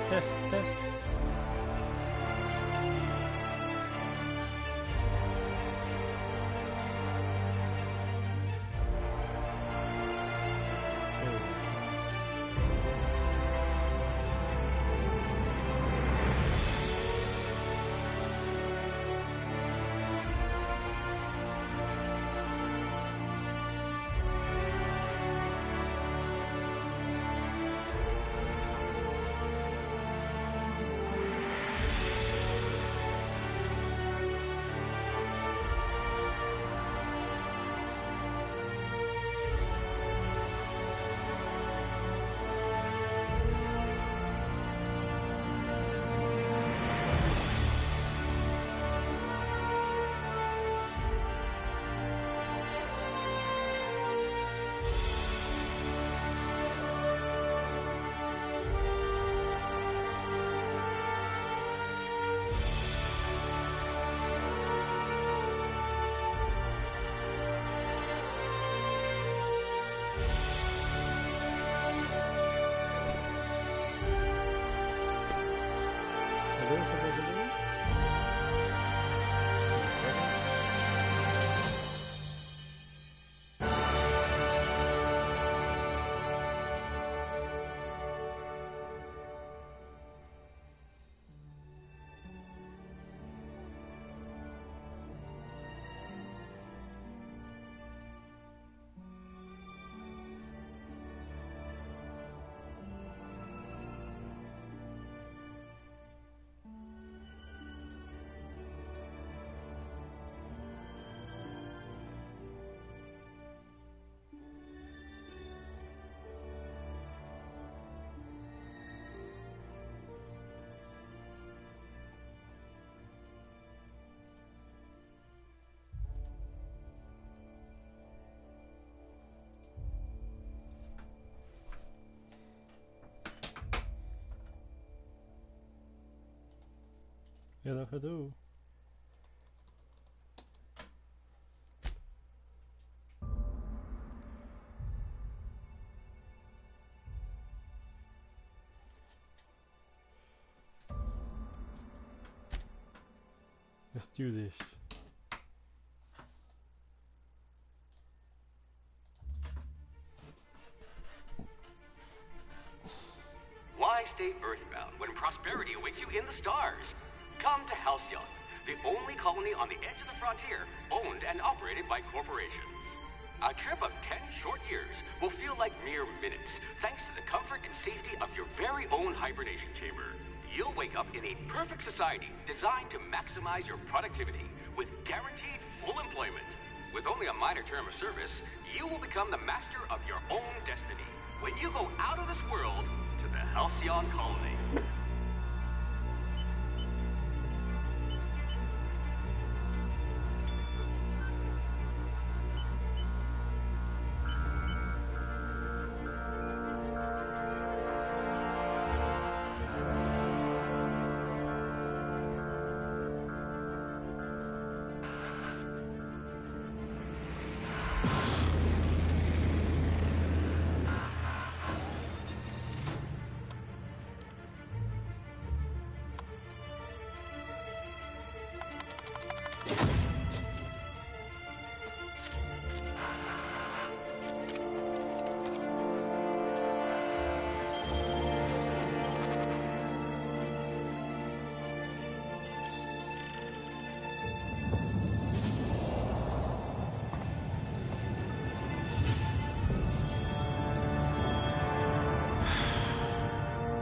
Test, test. Hello, hello. Let's do this. Why stay earthbound when prosperity awaits you in the stars? Come to Halcyon, the only colony on the edge of the frontier, owned and operated by corporations. A trip of 10 short years will feel like mere minutes, thanks to the comfort and safety of your very own hibernation chamber. You'll wake up in a perfect society designed to maximize your productivity with guaranteed full employment. With only a minor term of service, you will become the master of your own destiny when you go out of this world to the Halcyon colony.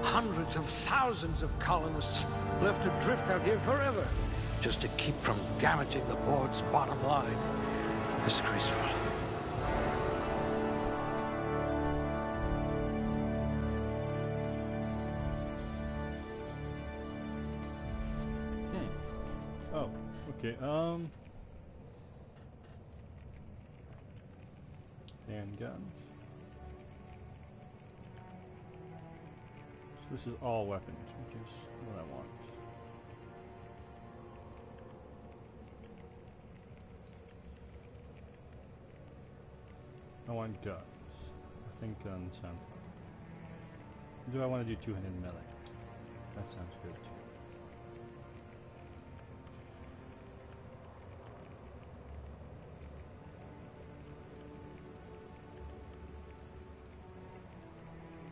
Hundreds of thousands of colonists left adrift out here forever, just to keep from damaging the board's bottom line. Disgraceful. Oh, okay, handguns. So this is all weapons, which is what I want. I want guns. I think guns sound fun. Do I want to do two-handed melee? That sounds good.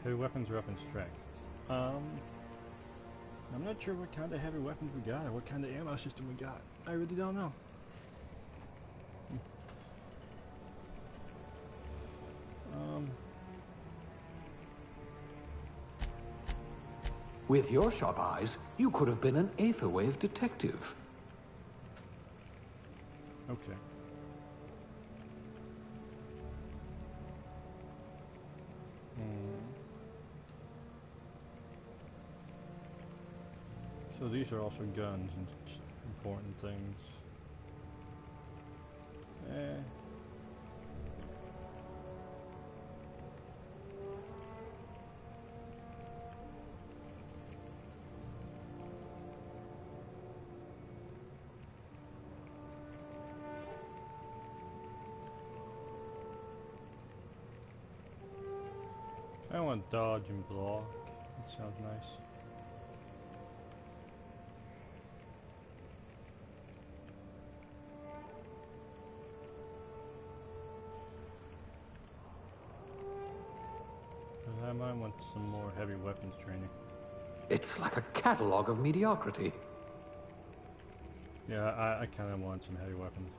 Heavy weapons or weapons strength. I'm not sure what kind of heavy weapons we got or what kind of ammo system we got. I really don't know. With your sharp eyes, you could have been an Aetherwave detective. Okay. So these are also guns and important things. I want dodge and block. That sounds nice. I might want some more heavy weapons training. It's like a catalogue of mediocrity. Yeah, I kind of want some heavy weapons.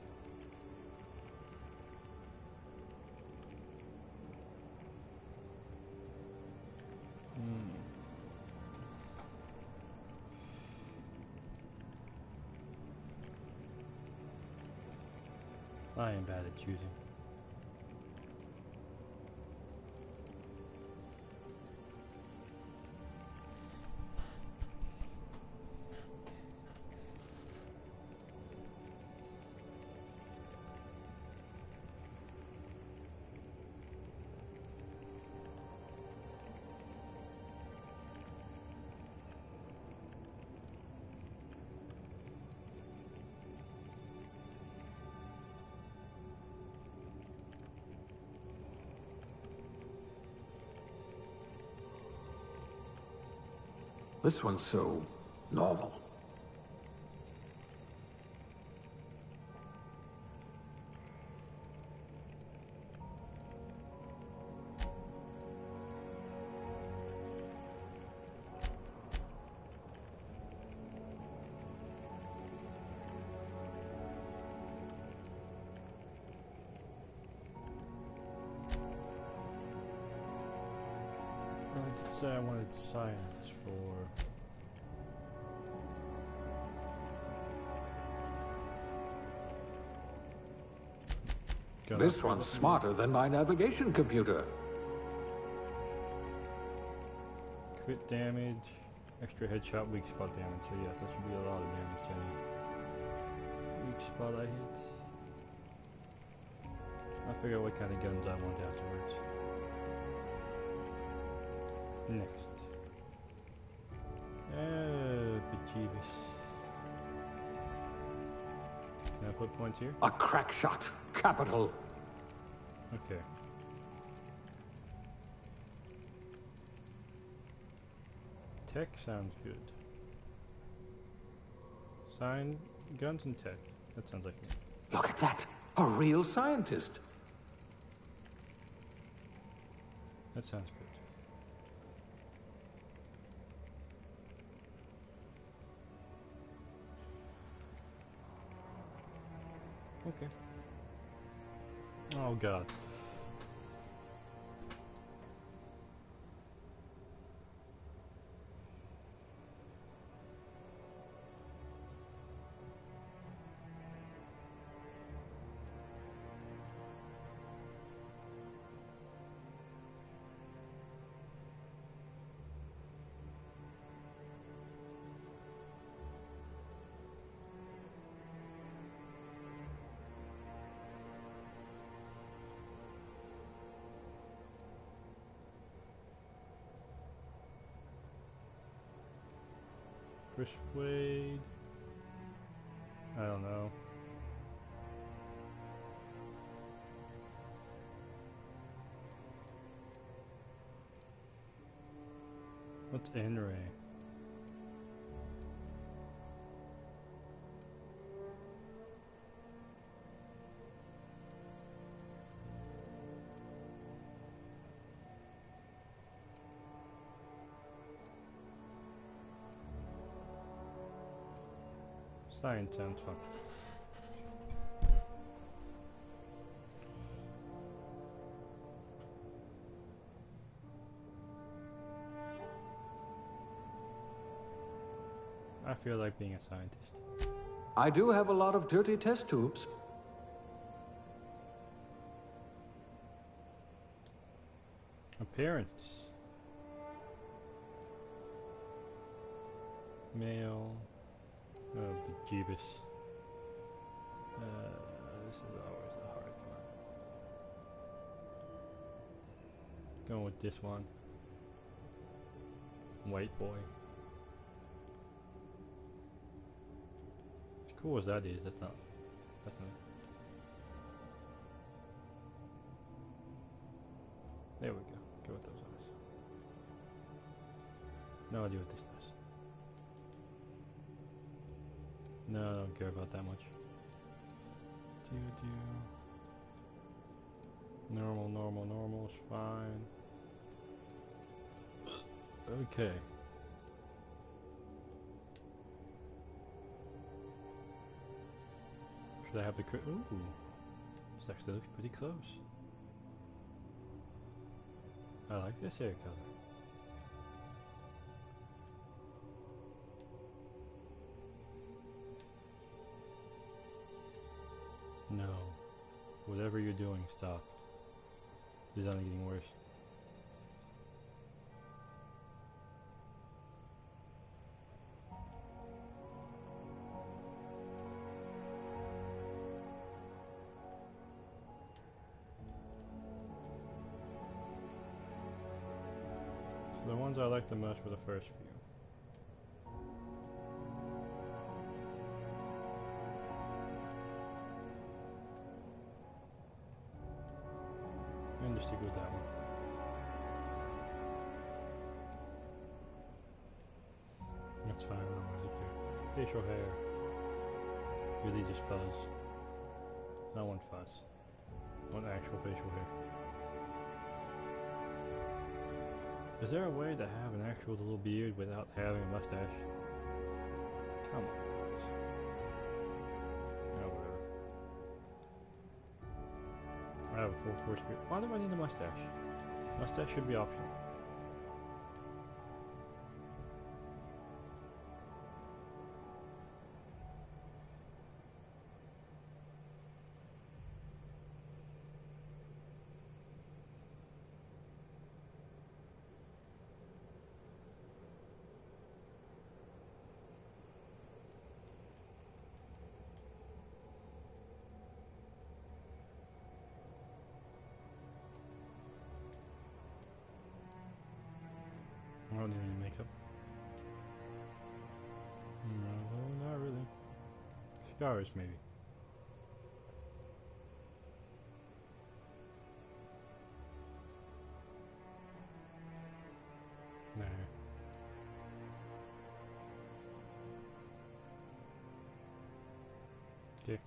I am bad at choosing. This one's so normal. I did say I wanted science for... This one's smarter than my navigation computer. Crit damage, extra headshot, weak spot damage. So yes, that should be a lot of damage to any weak spot I hit. I'll figure out what kind of guns I want afterwards. Next. Bejeebus. Can I put points here? A crack shot. Capital. Okay. Tech sounds good. Sign, guns and tech. That sounds like me. Look at that. A real scientist. That sounds good. Okay. Oh god. Persuade. I don't know. What's N-ray? Science sounds fun. I feel like being a scientist. I do have a lot of dirty test tubes. Appearance. Male. Oh, bejeebus. This is always the hard one. Going with this one. White boy. As cool as that is, that's not. There we go. Go with those eyes. No idea what this does. No, I don't care about that much. Normal is fine. Okay. Should I have the ooh, this actually looks pretty close. I like this hair color. No. Whatever you're doing, stop. It's only getting worse. So the ones I liked the most were the first few. Just stick with that one. That's fine, I don't really care. Facial hair. Really just fuzz. I want fuzz. I want actual facial hair. Is there a way to have an actual little beard without having a mustache? Come on. I have a full force beard. Why do I need a mustache? Mustache should be optional. I don't need any makeup. No, not really. Scars, maybe. Nah. Okay.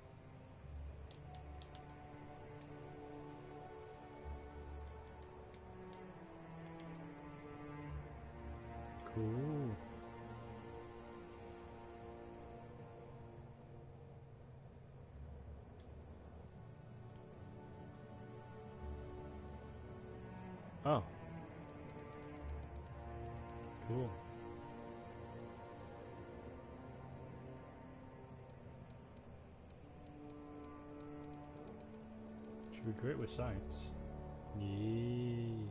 Cool. Oh. Cool. Should be great with science. Yee.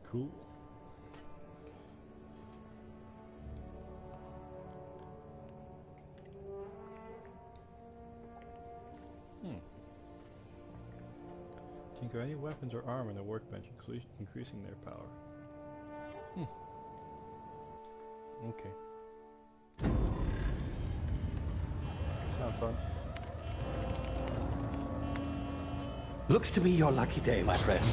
Cool. Tinker any weapons or armor in the workbench, increasing their power. Okay. Sounds fun. Looks to be your lucky day, my friend.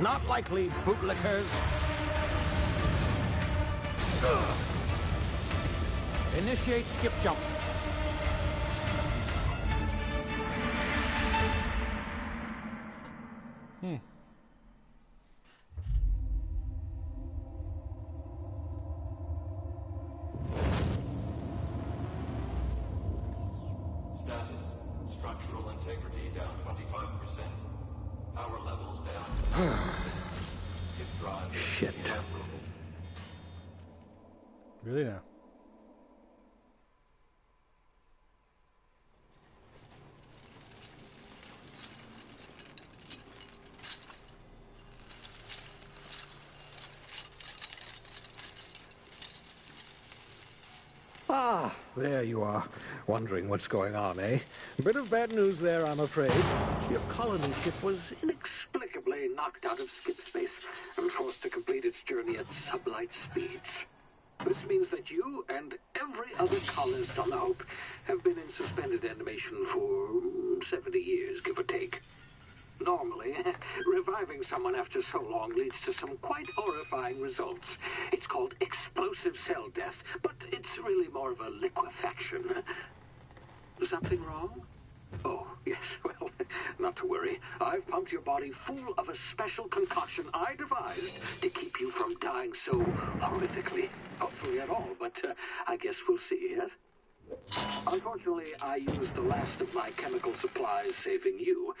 Not likely, bootlickers. Initiate skip jump. Status. Structural integrity down 25%. Power levels down 10%. Hip drive. Shit. Really now? Ah, there you are. Wondering what's going on, eh? Bit of bad news there, I'm afraid. Your colony ship was inexplicably knocked out of skip space and forced to complete its journey at sublight speeds. This means that you and every other colonist on the Hope have been in suspended animation for 70 years, give or take. Normally, reviving someone after so long leads to some quite horrifying results. It's called explosive cell death, but it's really more of a liquefaction. Something wrong? Oh, yes, well, not to worry. I've pumped your body full of a special concoction I devised to keep you from dying so horrifically. Hopefully at all, but I guess we'll see, yes? Unfortunately, I used the last of my chemical supplies saving you.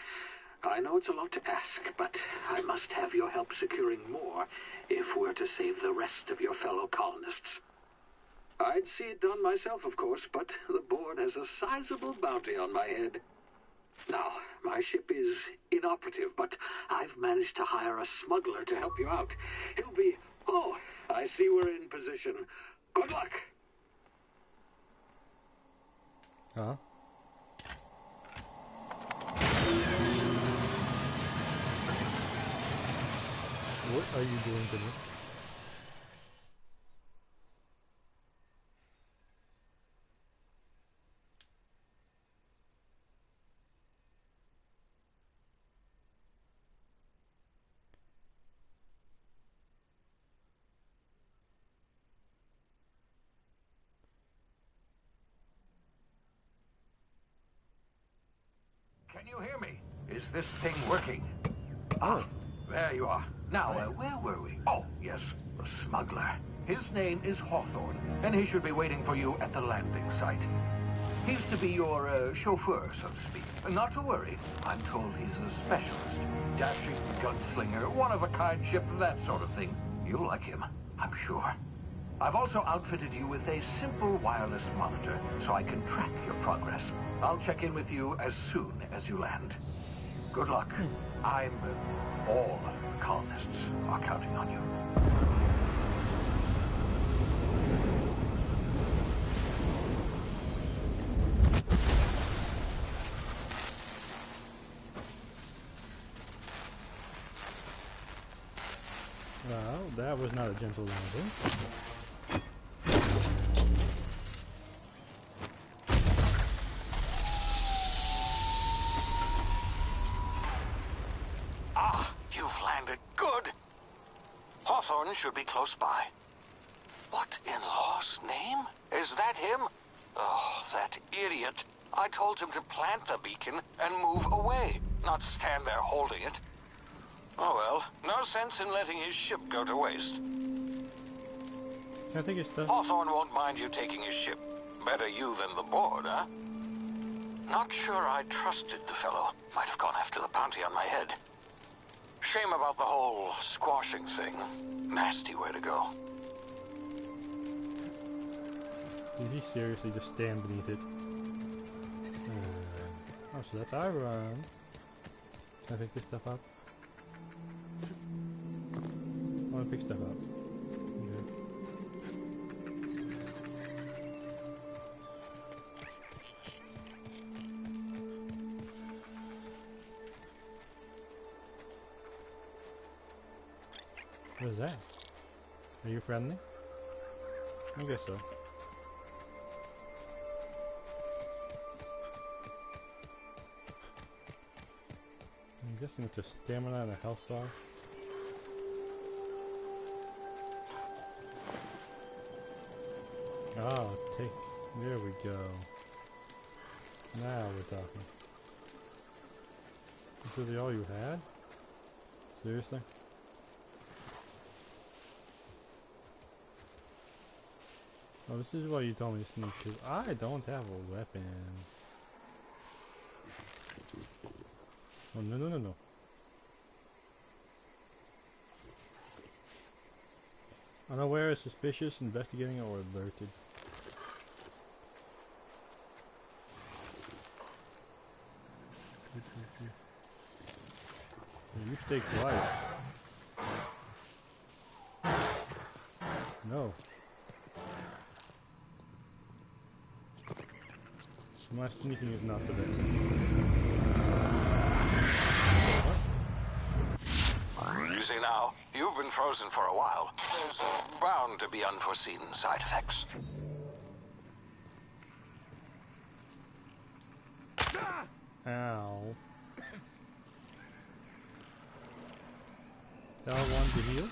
I know it's a lot to ask, but I must have your help securing more if we're to save the rest of your fellow colonists. I'd see it done myself, of course, but the board has a sizable bounty on my head. Now, my ship is inoperative, but I've managed to hire a smuggler to help you out. He'll be... Oh, I see we're in position. Good luck! Huh? What are you doing to me? Can you hear me? Is this thing working? Ah, there you are. Now, where were we? Oh, yes, the smuggler. His name is Hawthorne, and he should be waiting for you at the landing site. He's to be your chauffeur, so to speak. Not to worry. I'm told he's a specialist. Dashing gunslinger, one-of-a-kind ship, that sort of thing. You'll like him, I'm sure. I've also outfitted you with a simple wireless monitor, so I can track your progress. I'll check in with you as soon as you land. Good luck. All the colonists are counting on you. Well, that was not a gentle landing. Should be close by. What in law's name? Is that him? Oh, that idiot. I told him to plant the beacon and move away, not stand there holding it. Oh well, no sense in letting his ship go to waste. Can I take your stuff? Hawthorne won't mind you taking his ship. Better you than the board, huh? Not sure I trusted the fellow. Might have gone after the bounty on my head. Shame about the whole squashing thing. Nasty way to go. Did he seriously just stand beneath it? Oh, so that's our run. Can I pick this stuff up? I want to pick stuff up. Okay. What is that? Are you friendly? I guess so. I'm guessing it's a stamina and a health bar. Oh, take. There we go. Now we're talking. That's really all you had? Seriously? Oh, this is why you told me to sneak, because I don't have a weapon. Oh, no, no, no, no. Unaware, suspicious, investigating, or alerted. You stay quiet. No. My sneaking is not the best. What? Easy now. You've been frozen for a while. There's bound to be unforeseen side effects. Ow. L1 to heal?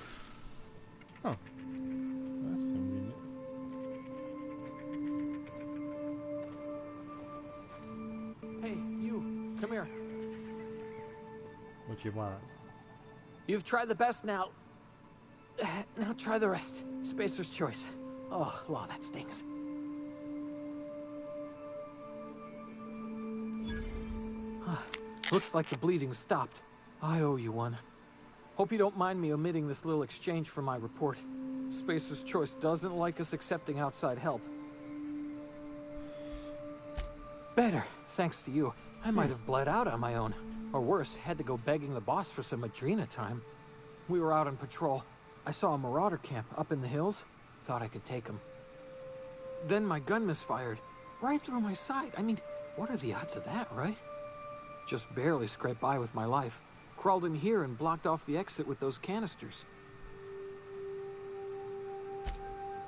Huh. That's convenient. Hey, you. Come here. What you want? You've tried the best now. Now try the rest. Spacer's choice. Oh, wow, that stings. Looks like the bleeding stopped. I owe you one. Hope you don't mind me omitting this little exchange from my report. Spacer's choice doesn't like us accepting outside help. Better, thanks to you. I might have bled out on my own. Or worse, had to go begging the boss for some Adrena time. We were out on patrol. I saw a marauder camp up in the hills. Thought I could take him. Then my gun misfired. Right through my side. I mean, what are the odds of that, right? Just barely scraped by with my life. Crawled in here and blocked off the exit with those canisters.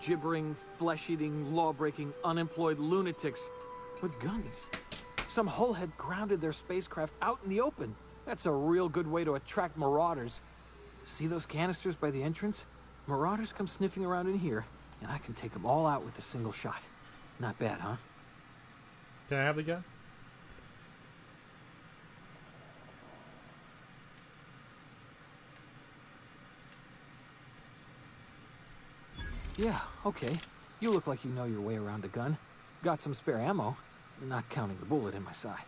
Gibbering, flesh-eating, law-breaking, unemployed lunatics with guns. Some hullhead grounded their spacecraft out in the open. That's a real good way to attract marauders. See those canisters by the entrance? Marauders come sniffing around in here, and I can take them all out with a single shot. Not bad, huh? Can I have the gun? Yeah, okay. You look like you know your way around a gun. Got some spare ammo, not counting the bullet in my side.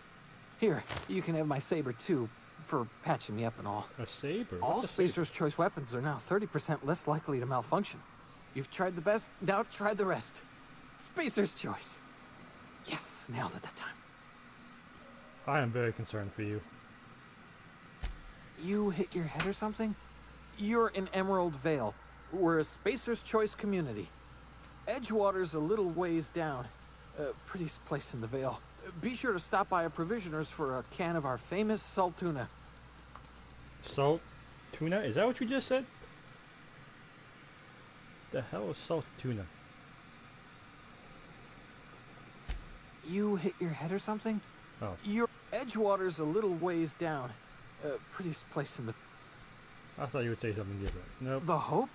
Here, you can have my saber too, for patching me up and all. A saber? All What's a saber? Spacer's choice weapons are now 30% less likely to malfunction. You've tried the best, now try the rest. Spacer's choice. Yes, nailed it that time. I am very concerned for you. You hit your head or something? You're in Emerald Vale. We're a Spacer's Choice community. Edgewater's a little ways down. Prettiest place in the Vale. Be sure to stop by a provisioner's for a can of our famous salt tuna. Salt tuna? Is that what you just said? The hell is salt tuna? You hit your head or something? Oh. Your Edgewater's a little ways down. Prettiest place in the... I thought you would say something different. Nope. The Hope?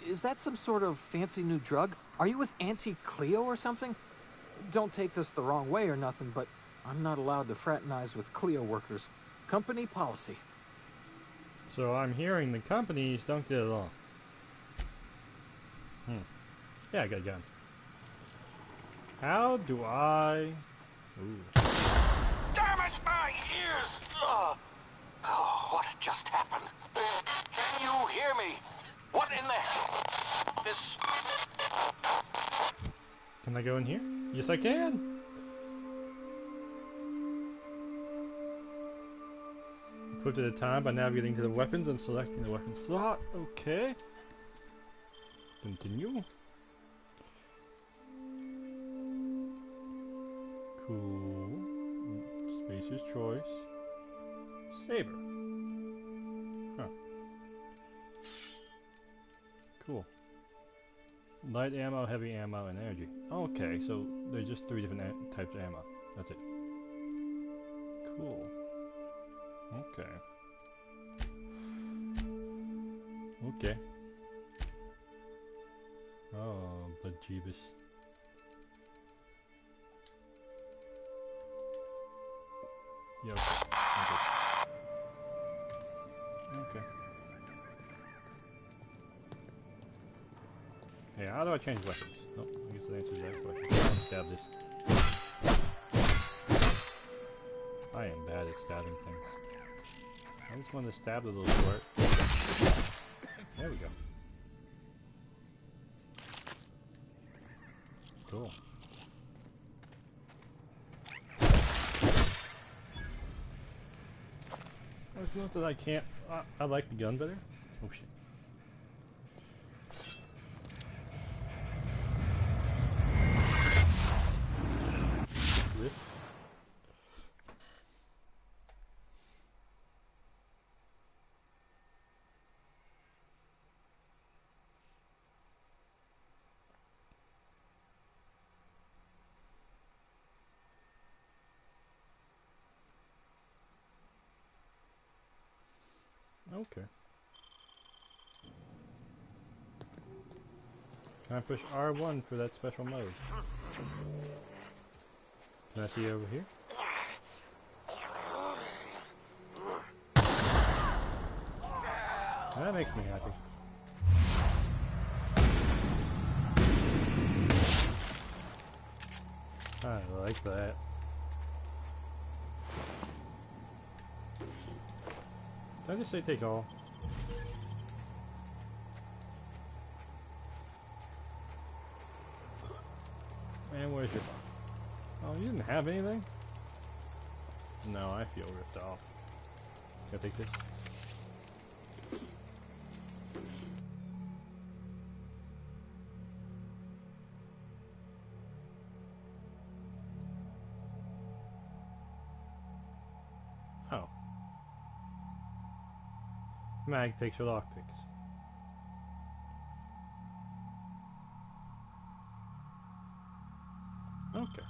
Is that some sort of fancy new drug? Are you with Auntie Cleo or something? Don't take this the wrong way or nothing, but I'm not allowed to fraternize with Cleo workers. Company policy. So I'm hearing the companies don't get along. Yeah, I got a gun. How do I... Ooh. Damn it, my ears! Oh, what just happened? Can you hear me? What in the hell? This... Can I go in here? Yes, I can! Put at a time by navigating to the weapons and selecting the weapon slot. Okay. Continue. Cool. Spacer's choice. Saber. Huh. Cool. Light ammo, heavy ammo, and energy. Okay, so there's just 3 different types of ammo. That's it. Cool. Okay. Okay. Oh, but Jeebus. Yeah, okay. I'm good. Okay. Hey, how do I change weapons? Nope, I guess that answers that question. I'll stab this. I am bad at stabbing things. I just want to stab the little squirt. There we go. Cool. It's not that I can't. I like the gun better. Oh shit. Rip. Okay. Can I push R1 for that special mode? Can I see over here? That makes me happy. I like that. Did I just say take all? And where's your box? Oh, you didn't have anything? No, I feel ripped off. Can I take this? Oh. Mag takes your lockpicks. Okay.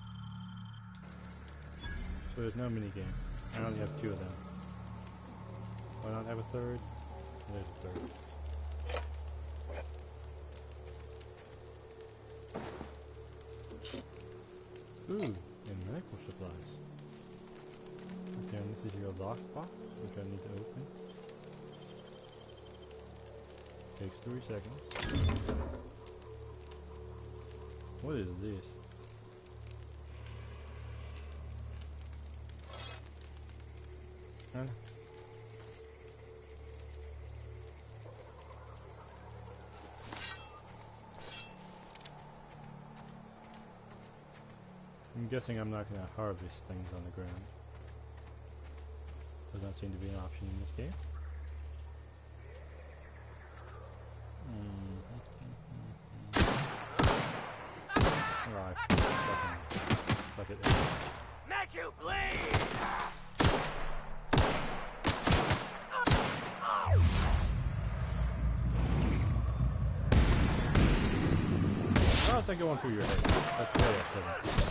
So there's no minigame. I only have 2 of them. Why not have a third? There's a third. Ooh, and medical supplies. Okay, and this is your lockbox, which I need to open. Takes 3 seconds. What is this? Huh? I'm guessing I'm not going to harvest things on the ground. Does not seem to be an option in this game. Alright, fuck it. Make you bleed! Oh, it's like going through your head. That's way upsetting.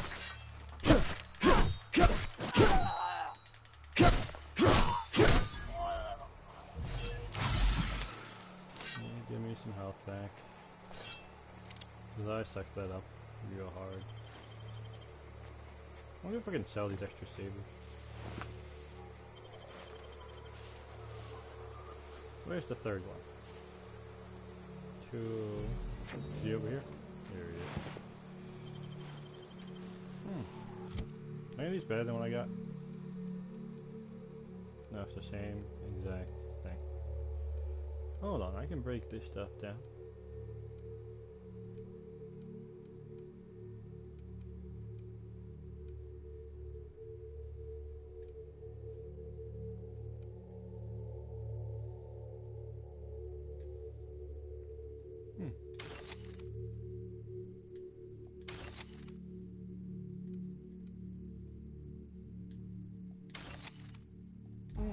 Give me some health back. Because I sucked that up real hard. I wonder if I can sell these extra sabers. Where's the third one? Is he over here? There he is. Any of these better than what I got? No, it's the same exact thing. Hold on, I can break this stuff down.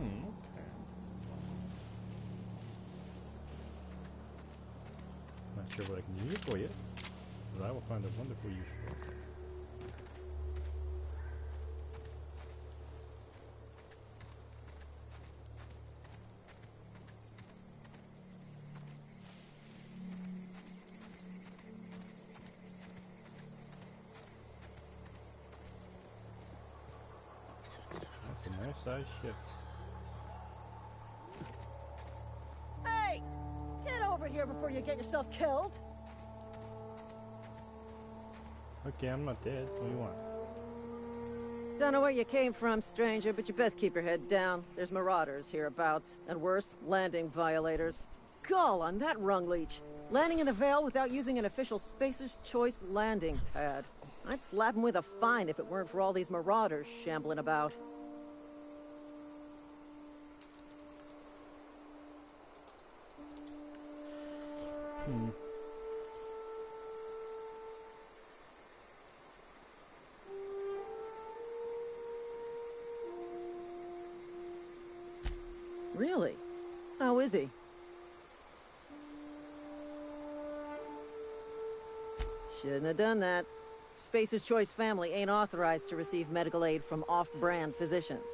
Okay. Not sure what I can use it for yet, but I will find a wonderful use for it. That's a Nice size ship. Hey! Get over here before you get yourself killed! Okay, I'm not dead. What do you want? Don't know where you came from, stranger, but you best keep your head down. There's marauders hereabouts, and worse, landing violators. Gall on that rung leech. Landing in the Vale without using an official Spacer's Choice landing pad. I'd slap him with a fine if it weren't for all these marauders shambling about. Really? How is he? Shouldn't have done that. Spacer's Choice family ain't authorized to receive medical aid from off-brand physicians.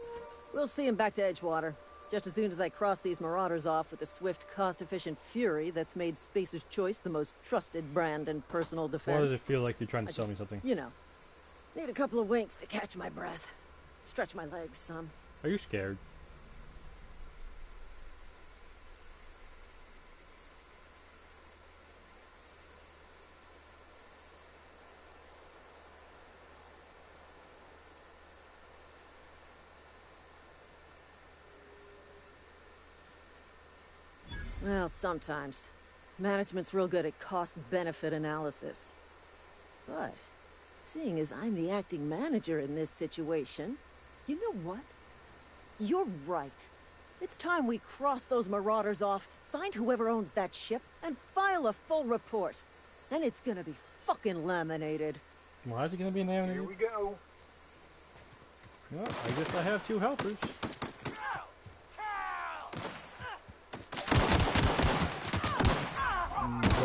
We'll see him back to Edgewater, just as soon as I cross these marauders off with the swift, cost-efficient fury that's made Spacer's Choice the most trusted brand in personal defense. Why does it feel like you're trying to sell me something? You know, need a couple of winks to catch my breath. Stretch my legs some. Are you scared? Well, sometimes. Management's real good at cost-benefit analysis. But, seeing as I'm the acting manager in this situation, you know what? You're right. It's time we cross those marauders off, find whoever owns that ship, and file a full report. And it's gonna be fucking laminated. Why is it gonna be an animated? Here we go. Well, I guess I have two helpers.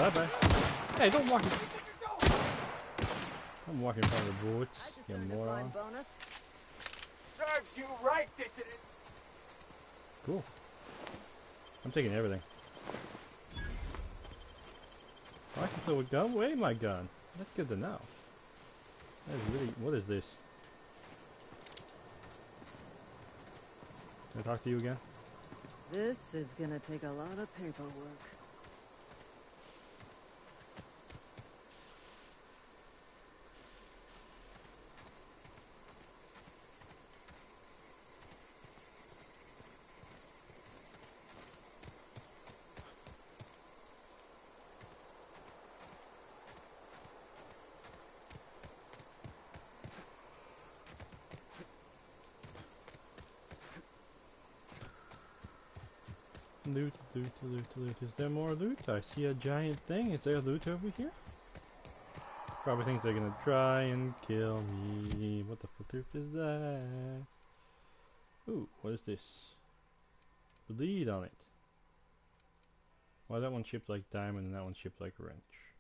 Bye-bye. Hey, don't walk in. I'm walking in front of the bullets, you moron. Bonus. Serves you right, dissident. Cool. I'm taking everything. I can throw a gun away my gun. That's good to know. That's really, what is this? Can I talk to you again? This is gonna take a lot of paperwork. Loot, loot, loot, loot. Is there more loot? I see a giant thing. Is there loot over here? Probably thinks they're gonna try and kill me. What the fuck is that? Ooh, what is this? Bleed on it. Why that one shaped like diamond and that one shaped like wrench?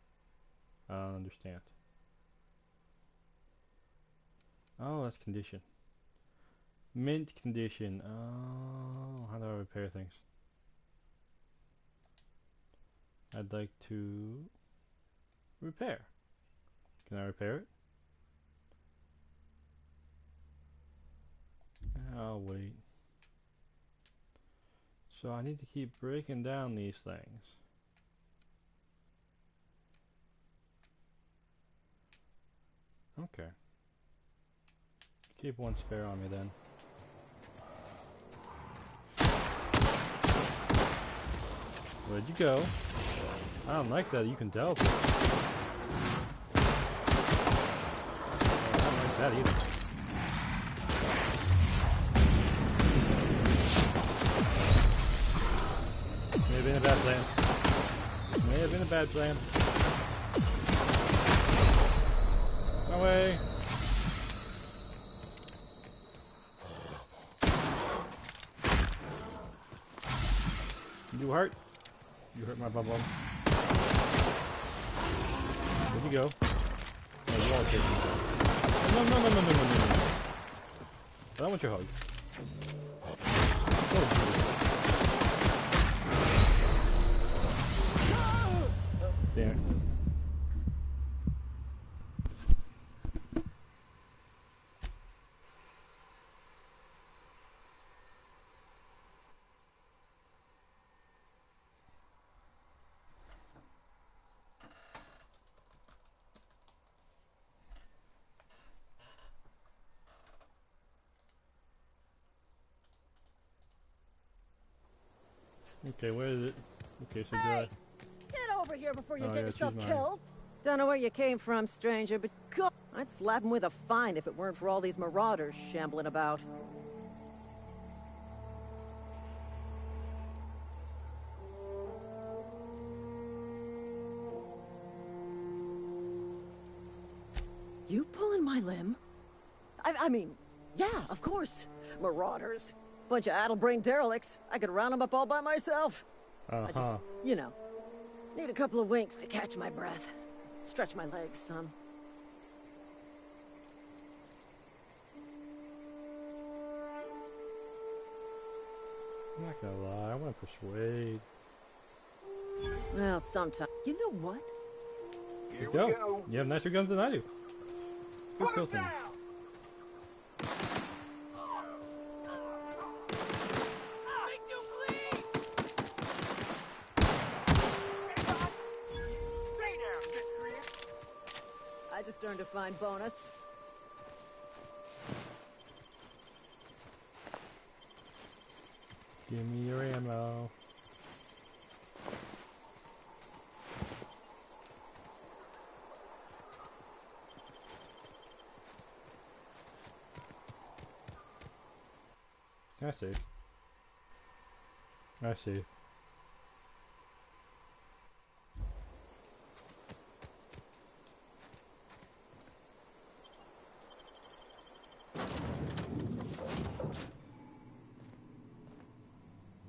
I don't understand. Oh, that's condition. Mint condition. Oh, how do I repair things? I'd like to repair. Can I repair it? I'll wait. So I need to keep breaking down these things. Okay. Keep one spare on me then. Where'd you go? I don't like that you can teleport. I don't like that either. May have been a bad plan. May have been a bad plan. No way. You hurt? You hurt my bum bum. Where'd you go? Oh, you all taking me. No, no, no, no, no, no, no, no. I don't want your hug. Oh, damn it. Okay, where is it? Okay, so Hey! Get over here before you Oh, get yeah, yourself she's mine. killed. Don't know where you came from, stranger, but God, I'd slap him with a fine if it weren't for all these marauders shambling about. You pulling my limb? I mean, yeah, of course. Marauders. Bunch of addle-brained derelicts. I could round them up all by myself. I just, you know, need a couple of winks to catch my breath. Stretch my legs, son. I'm not gonna lie, I want to persuade. Well, sometimes. You know what? Let's go. You have nicer guns than I do. Go kill things. I just earned a fine bonus. Give me your ammo. I see. I see.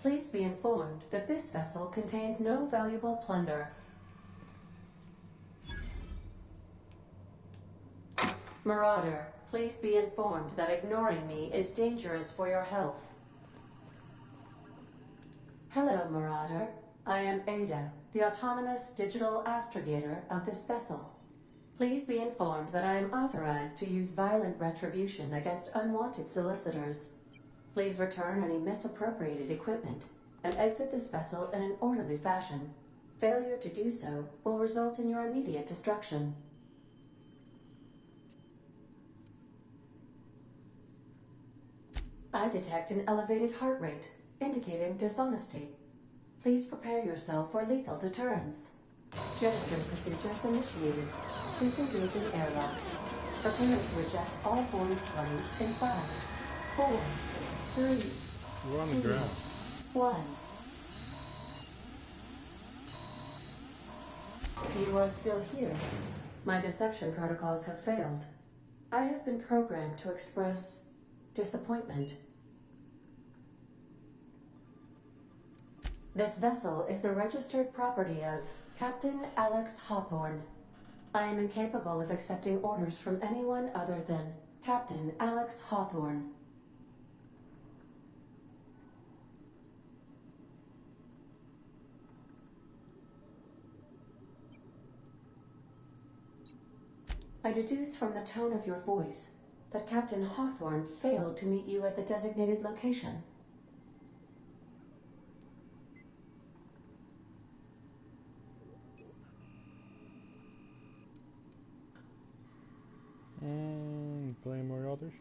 Please be informed that this vessel contains no valuable plunder. Marauder, please be informed that ignoring me is dangerous for your health. Hello, Marauder. I am Ada, the autonomous digital astrogator of this vessel. Please be informed that I am authorized to use violent retribution against unwanted solicitors. Please return any misappropriated equipment and exit this vessel in an orderly fashion. Failure to do so will result in your immediate destruction. I detect an elevated heart rate, indicating dishonesty. Please prepare yourself for lethal deterrence. Jettison procedures initiated. Disengaging airlocks. Preparing to eject all boarding parties in 5, 4, 3, We're on the 2, ground. 1. You are still here. My deception protocols have failed. I have been programmed to express disappointment. This vessel is the registered property of Captain Alex Hawthorne. I am incapable of accepting orders from anyone other than Captain Alex Hawthorne. I deduce from the tone of your voice that Captain Hawthorne failed to meet you at the designated location. And blame more others.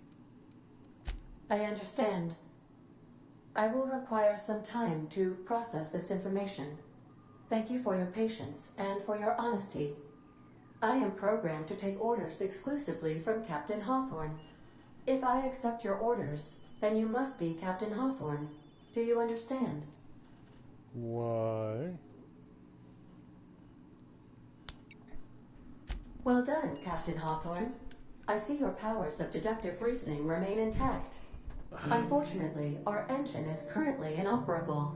I understand. I will require some time to process this information. Thank you for your patience and for your honesty. I am programmed to take orders exclusively from Captain Hawthorne. If I accept your orders, then you must be Captain Hawthorne. Do you understand? Why? Well done, Captain Hawthorne. I see your powers of deductive reasoning remain intact. Unfortunately, our engine is currently inoperable.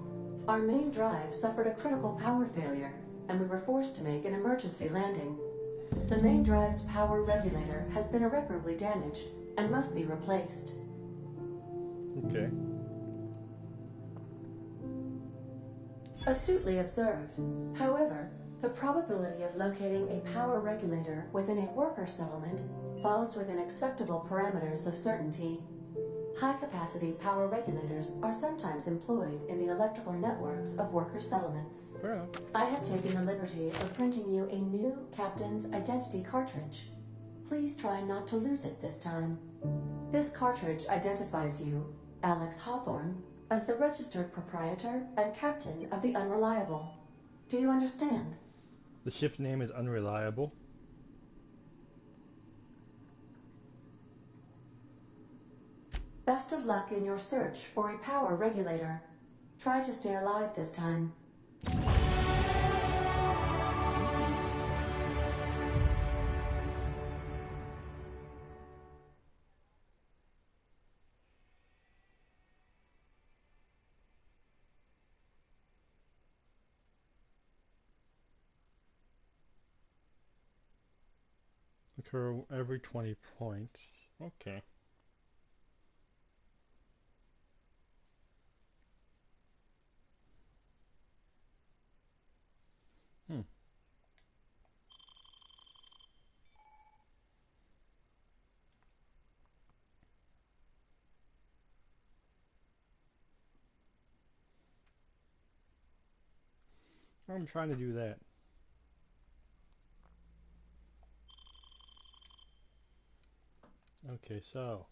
Our main drive suffered a critical power failure, and we were forced to make an emergency landing. The main drive's power regulator has been irreparably damaged and must be replaced. Okay. Astutely observed. However, the probability of locating a power regulator within a worker settlement falls within acceptable parameters of certainty. High-capacity power regulators are sometimes employed in the electrical networks of worker settlements. Fair enough. I have taken the liberty of printing you a new Captain's Identity cartridge. Please try not to lose it this time. This cartridge identifies you, Alex Hawthorne, as the registered proprietor and captain of the Unreliable. Do you understand? The ship's name is Unreliable. Best of luck in your search for a power regulator. Try to stay alive this time. Occur every 20 points. Okay. Hmm. I'm trying to do that. Okay, so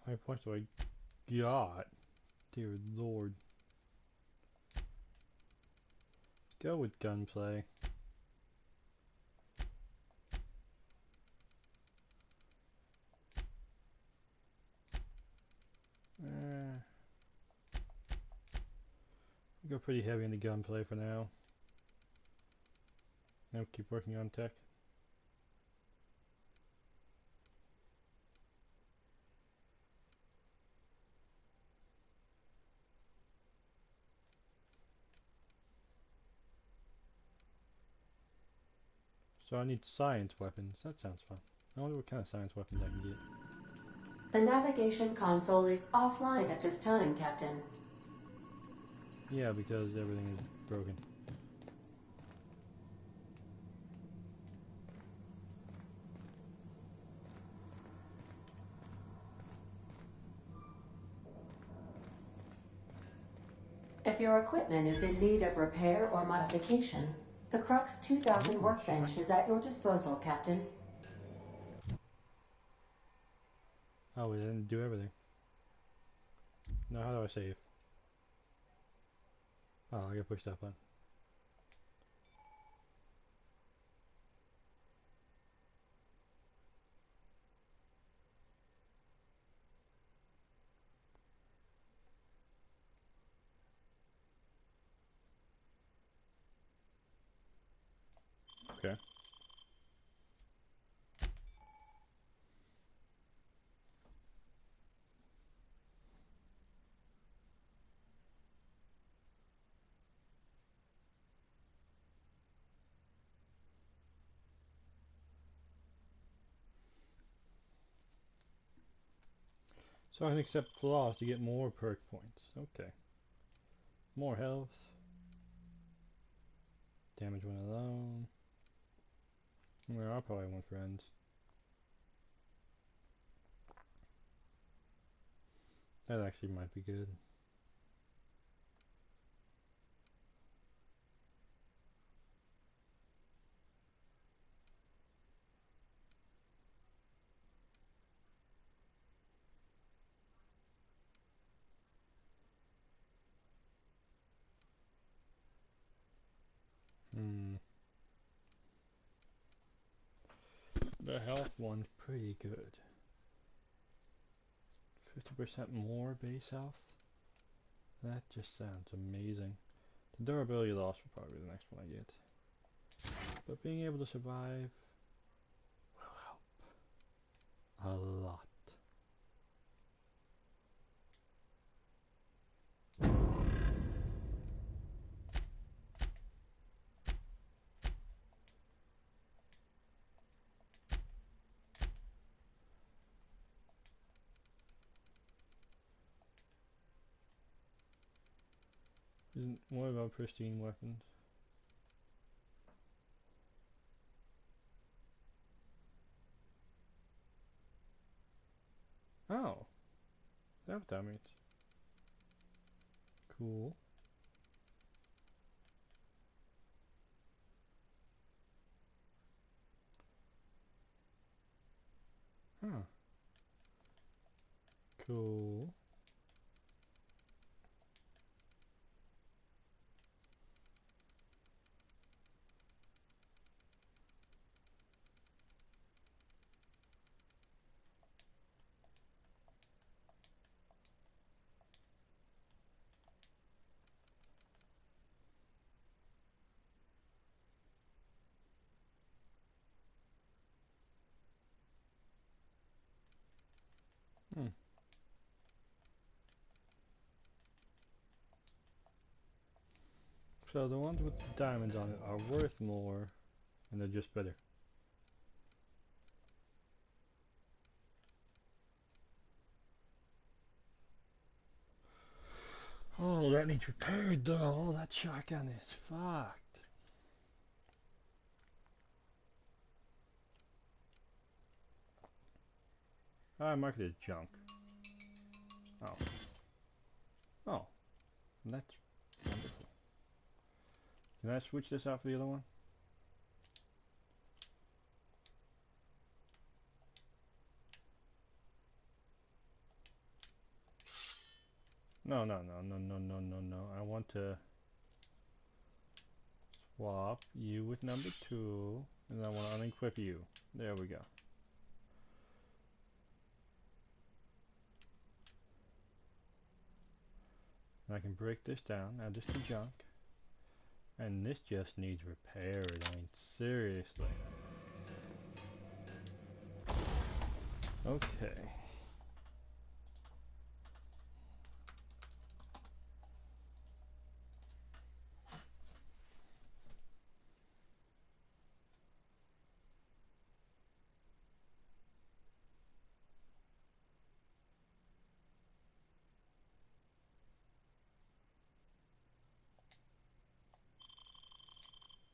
how many points do I got? Dear Lord. Go with gunplay. Go pretty heavy into gunplay for now. Now keep working on tech. So I need science weapons. That sounds fun. I wonder what kind of science weapons I can get. The navigation console is offline at this time, Captain. Yeah, because everything is broken. If your equipment is in need of repair or modification, the Crux 2000 workbench is at your disposal, Captain. Oh, we didn't do everything. Now how do I save? Oh, I gotta push that button. Okay. So I can accept flaws to get more perk points. Okay. More health. Damage when alone. There are probably one friends. That actually might be good. Hmm. The health one's pretty good. 50% more base health? That just sounds amazing. The durability loss will probably be the next one I get. But being able to survive will help a lot. What about pristine weapons? Oh, that's what that means. Cool. Huh. Cool. Hmm. So the ones with the diamonds on it are worth more, and they're just better. Oh, that needs repaired though. Oh, that shotgun is fucked. I marked it as junk. Oh. Oh. That's wonderful. Can I switch this out for the other one? No, no, no, no, no, no, no, no. I want to swap you with number 2, and I want to unequip you. There we go. And I can break this down, add this to junk. And this just needs repaired. I mean, seriously. Okay.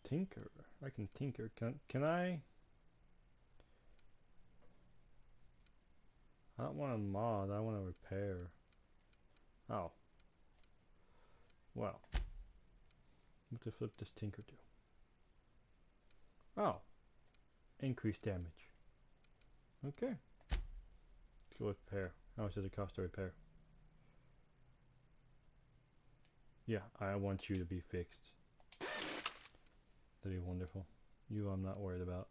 Tinker. I can tinker. Can I? I don't want to mod. I want to repair. Oh. Well. What to flip this tinker to? Oh. Increased damage. Okay. Let's go with repair. How much does it cost to repair? Yeah, I want you to be fixed. That'd be wonderful. You I'm not worried about.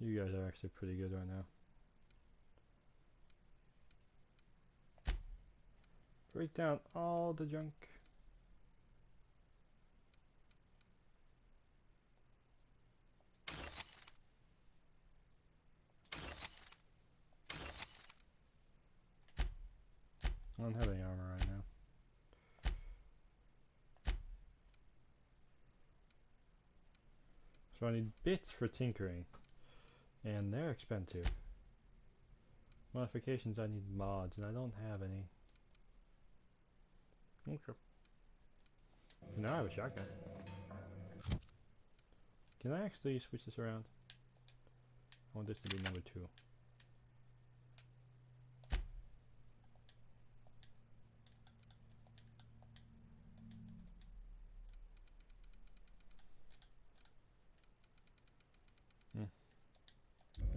You guys are actually pretty good right now. Break down all the junk. I don't have any armor right now. So I need bits for tinkering. And they're expensive. Modifications, I need mods, and I don't have any. Okay. Now I have a shotgun. Can I actually switch this around? I want this to be number 2.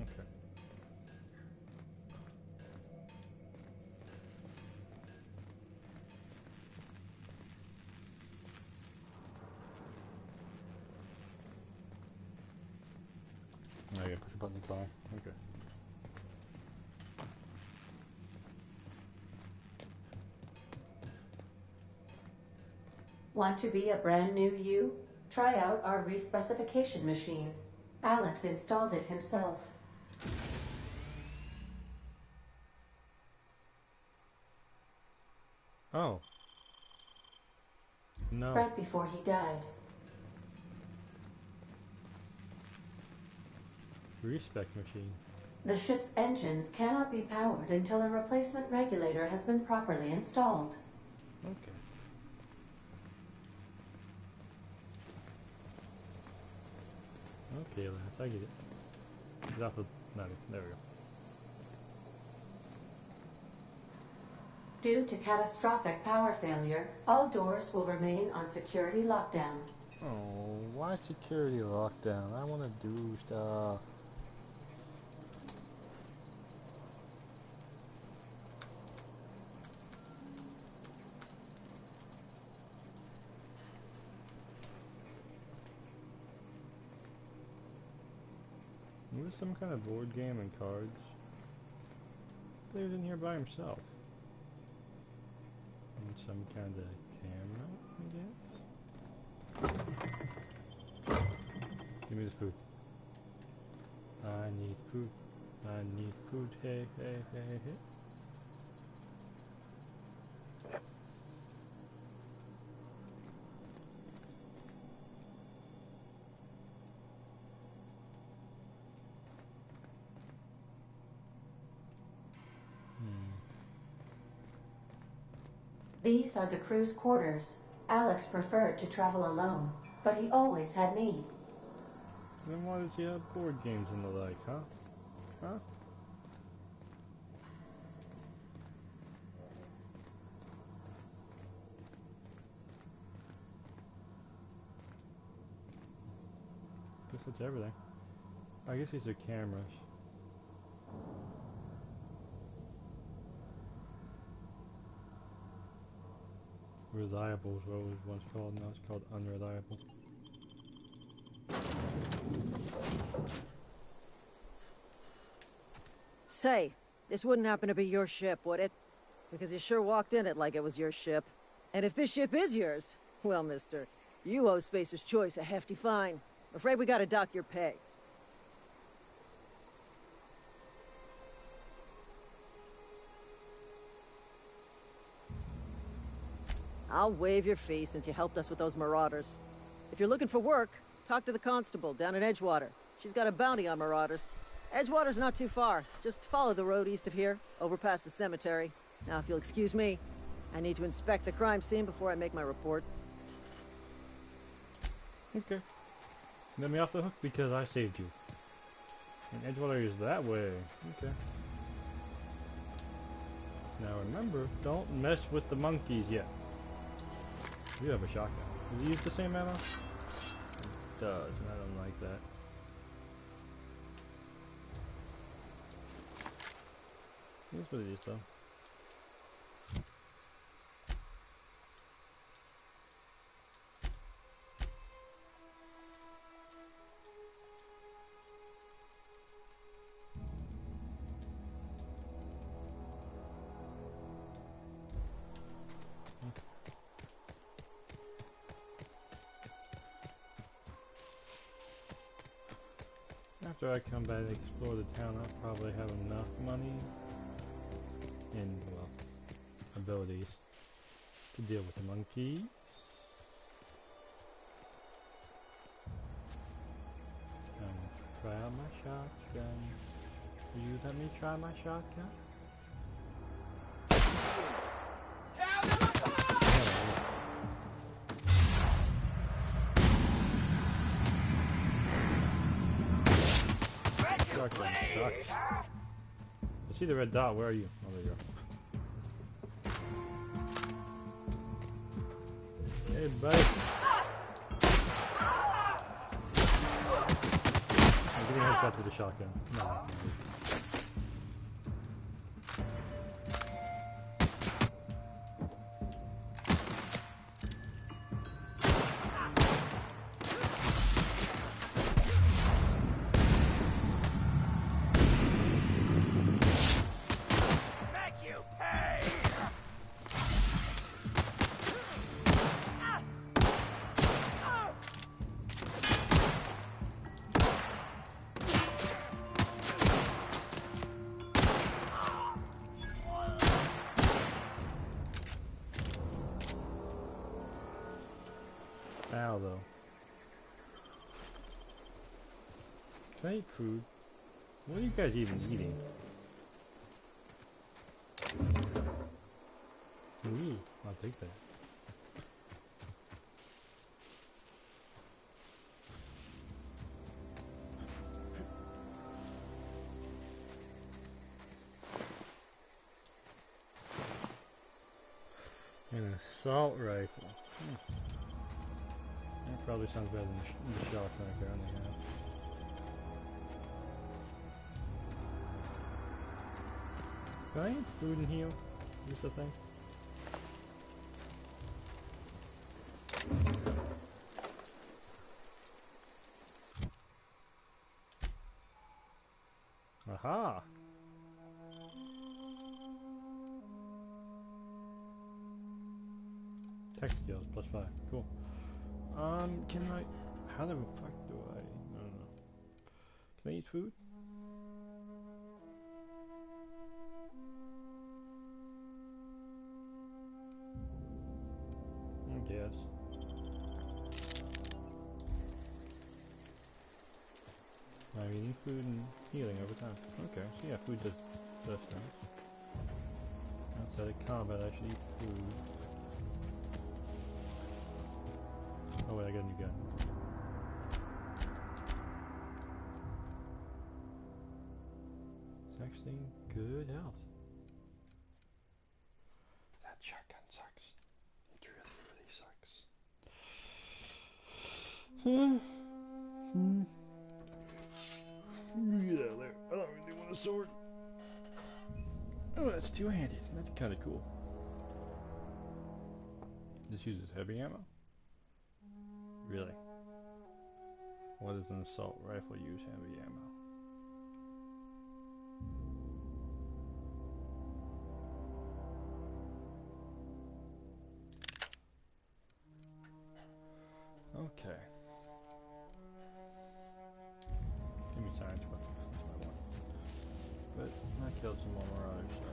Okay. Now I gotta push a button to try. Okay. Want to be a brand new you? Try out our respecification machine. Alex installed it himself. Oh. No. Right before he died. Respec machine. The ship's engines cannot be powered until a replacement regulator has been properly installed. Okay. Okay, Lance, I get it. Drop the... No, there we go. Due to catastrophic power failure, all doors will remain on security lockdown. Oh, why security lockdown? I want to do stuff. Is this some kind of board game and cards? He was in here by himself. And some kind of camera, I guess? Give me the food. I need food. I need food. Hey, hey, hey, hey. These are the crew's quarters. Alex preferred to travel alone, but he always had me. Then why does he have board games and the like, huh? Huh? Guess that's everything. I guess these are cameras. Reliable is what it was once called, now it's called unreliable. Say, this wouldn't happen to be your ship, would it? Because you sure walked in it like it was your ship. And if this ship is yours, well, mister, you owe Spacer's Choice a hefty fine. I'm afraid we gotta dock your pay. I'll waive your fee since you helped us with those marauders. If you're looking for work, talk to the constable down at Edgewater. She's got a bounty on marauders. Edgewater's not too far. Just follow the road east of here, over past the cemetery. Now, if you'll excuse me, I need to inspect the crime scene before I make my report. Okay. Let me off the hook because I saved you. And Edgewater is that way. Okay. Now remember, don't mess with the monkeys yet. You have a shotgun. Does it use the same ammo? It does, and I don't like that. Here's what it is, though. After I come back and explore the town, I'll probably have enough money and, well, abilities to deal with the monkeys. Try out my shotgun. Will you let me try my shotgun? Shotgun sucks. I see the red dot. Where are you? Oh, there you go. Hey, buddy. I'm getting a headshot with the shotgun. No. Ow, though. Can I eat food? What are you guys even eating? Ooh, I'll take that. An assault rifle. That probably sounds better than the shotgun I currently have. Can I eat food and heal? Is this a thing? Aha! Tech skills +5. Cool. Can I... How the fuck do I... I don't know. Can I eat food? I'm eating food and healing over time. Okay, so yeah, food does things. Outside of combat, I should eat food. Oh wait, I got a new gun. It's actually good health. That shotgun sucks. It really sucks. Get out of there. I don't really want a sword. Oh, that's two-handed. That's kind of cool. This uses heavy ammo? Really? Why does an assault rifle use heavy ammo? Okay. Give me science weapons. That's what I want. But I killed some more marauders, so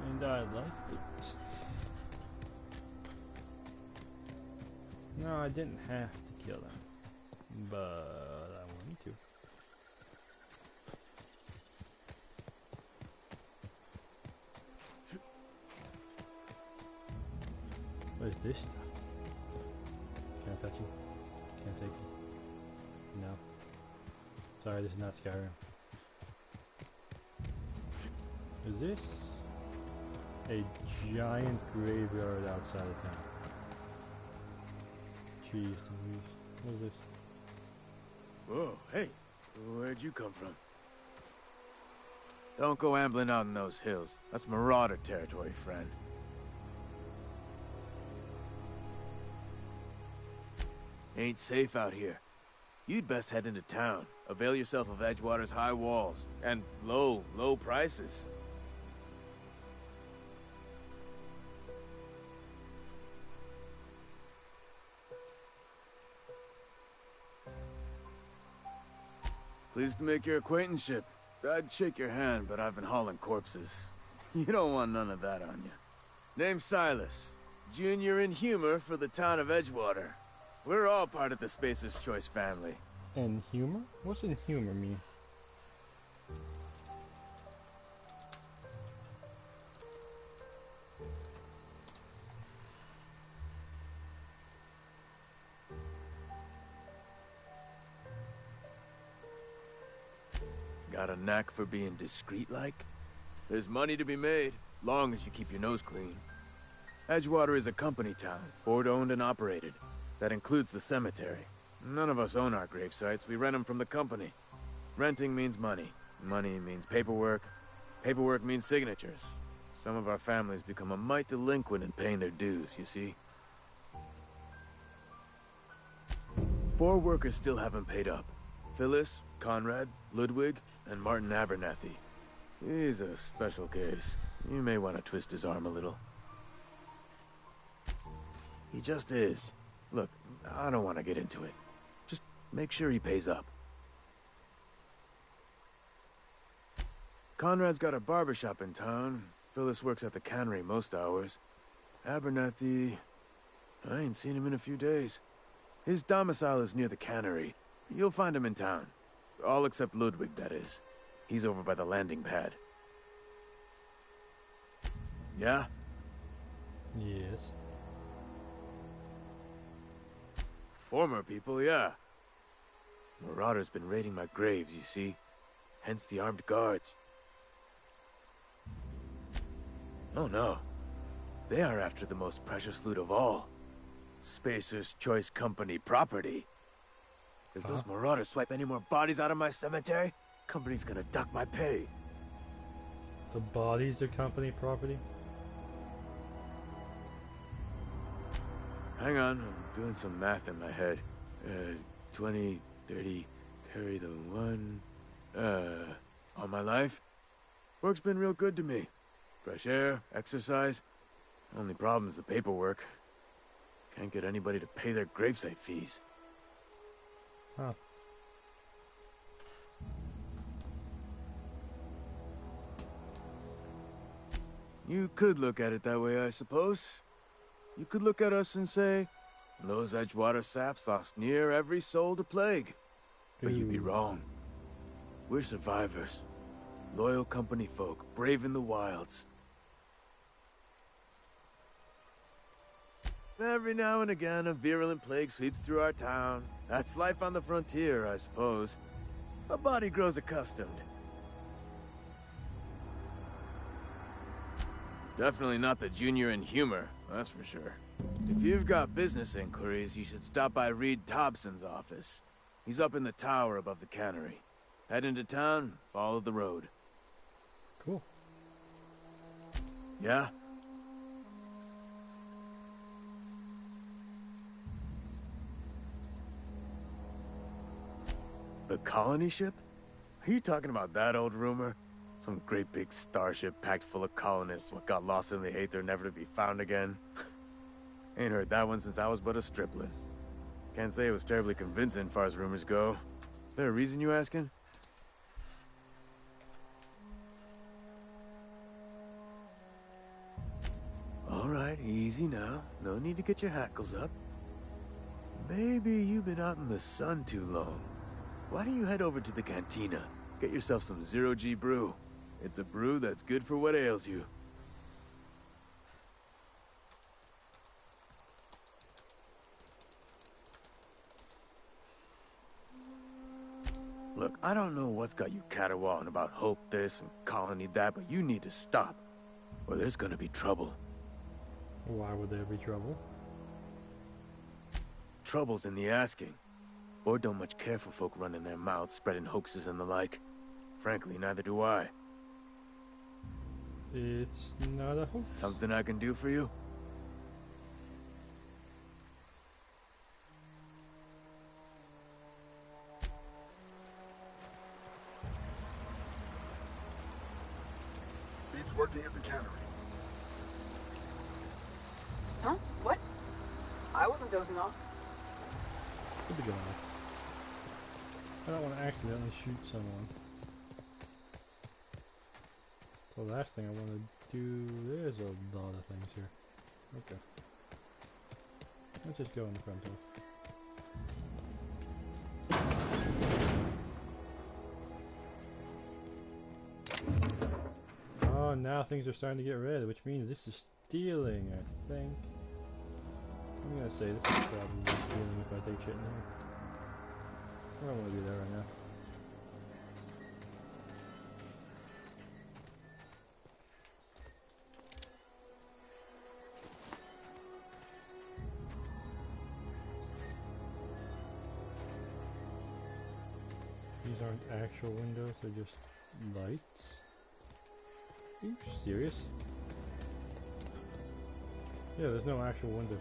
and I liked it. No, I didn't have to kill them, but I wanted to. What is this stuff? Can't touch it. Can't take it. No. Sorry, this is not Skyrim. Is this a giant graveyard outside of town? Jeez, what is this? Whoa, hey, where'd you come from? Don't go ambling out in those hills. That's marauder territory, friend. Ain't safe out here. You'd best head into town. Avail yourself of Edgewater's high walls and low prices. Pleased to make your acquaintanceship. I'd shake your hand, but I've been hauling corpses. You don't want none of that on you. Name's Silas. Junior in humor for the town of Edgewater. We're all part of the Spacer's Choice family. And humor? What's in humor mean? Got a knack for being discreet-like? There's money to be made, long as you keep your nose clean. Edgewater is a company town, board-owned and operated. That includes the cemetery. None of us own our grave sites, we rent them from the company. Renting means money. Money means paperwork. Paperwork means signatures. Some of our families become a mite delinquent in paying their dues, you see? 4 workers still haven't paid up. Phyllis, Conrad, Ludwig, and Martin Abernathy. He's a special case. You may want to twist his arm a little. He just is. Look, I don't want to get into it. Just make sure he pays up. Conrad's got a barbershop in town. Phyllis works at the cannery most hours. Abernathy... I ain't seen him in a few days. His domicile is near the cannery. You'll find him in town. All except Ludwig, that is. He's over by the landing pad. Yeah? Yes. Former people, yeah. Marauders been raiding my graves, you see. Hence the armed guards. Oh no. They are after the most precious loot of all. Spacer's Choice Company property. If those marauders swipe any more bodies out of my cemetery, company's gonna duck my pay. The bodies are company property? Hang on, I'm doing some math in my head. 20, 30, carry the 1... all my life? Work's been real good to me. Fresh air, exercise. Only problem's the paperwork. Can't get anybody to pay their gravesite fees. Huh. You could look at it that way, I suppose. You could look at us and say, Those Edgewater saps lost near every soul to plague. But you'd be Ooh. wrong. We're survivors. Loyal company folk, braving the wilds. Every now and again, a virulent plague sweeps through our town. That's life on the frontier, I suppose. A body grows accustomed. Definitely not the junior in humor, that's for sure. If you've got business inquiries, you should stop by Reed Thompson's office. He's up in the tower above the cannery. Head into town, follow the road. Cool. Yeah? The colony ship? Are you talking about that old rumor? Some great big starship packed full of colonists what got lost in the aether never to be found again? Ain't heard that one since I was but a stripling. Can't say it was terribly convincing far as rumors go. There a reason you asking? Alright, easy now. No need to get your hackles up. Maybe you've been out in the sun too long. Why don't you head over to the cantina? Get yourself some zero-G brew. It's a brew that's good for what ails you. Look, I don't know what's got you caterwauling about hope this and colony that, but you need to stop, or there's gonna be trouble. Why would there be trouble? Trouble's in the asking. Or don't much care for folk running their mouths, spreading hoaxes and the like. Frankly, neither do I. It's not a hoax. Something I can do for you? Beats working at the cannery. Huh? What? I wasn't dozing off. Could be going on. I don't want to accidentally shoot someone. So the last thing I want to do, there's a lot of things here. Okay. Let's just go in the front door. Oh, now things are starting to get red, which means this is stealing, I think. I'm gonna say this is probably stealing if I take shit in here. I don't want to do that right now. These aren't actual windows, they're just lights. Are you serious? Yeah, there's no actual windows.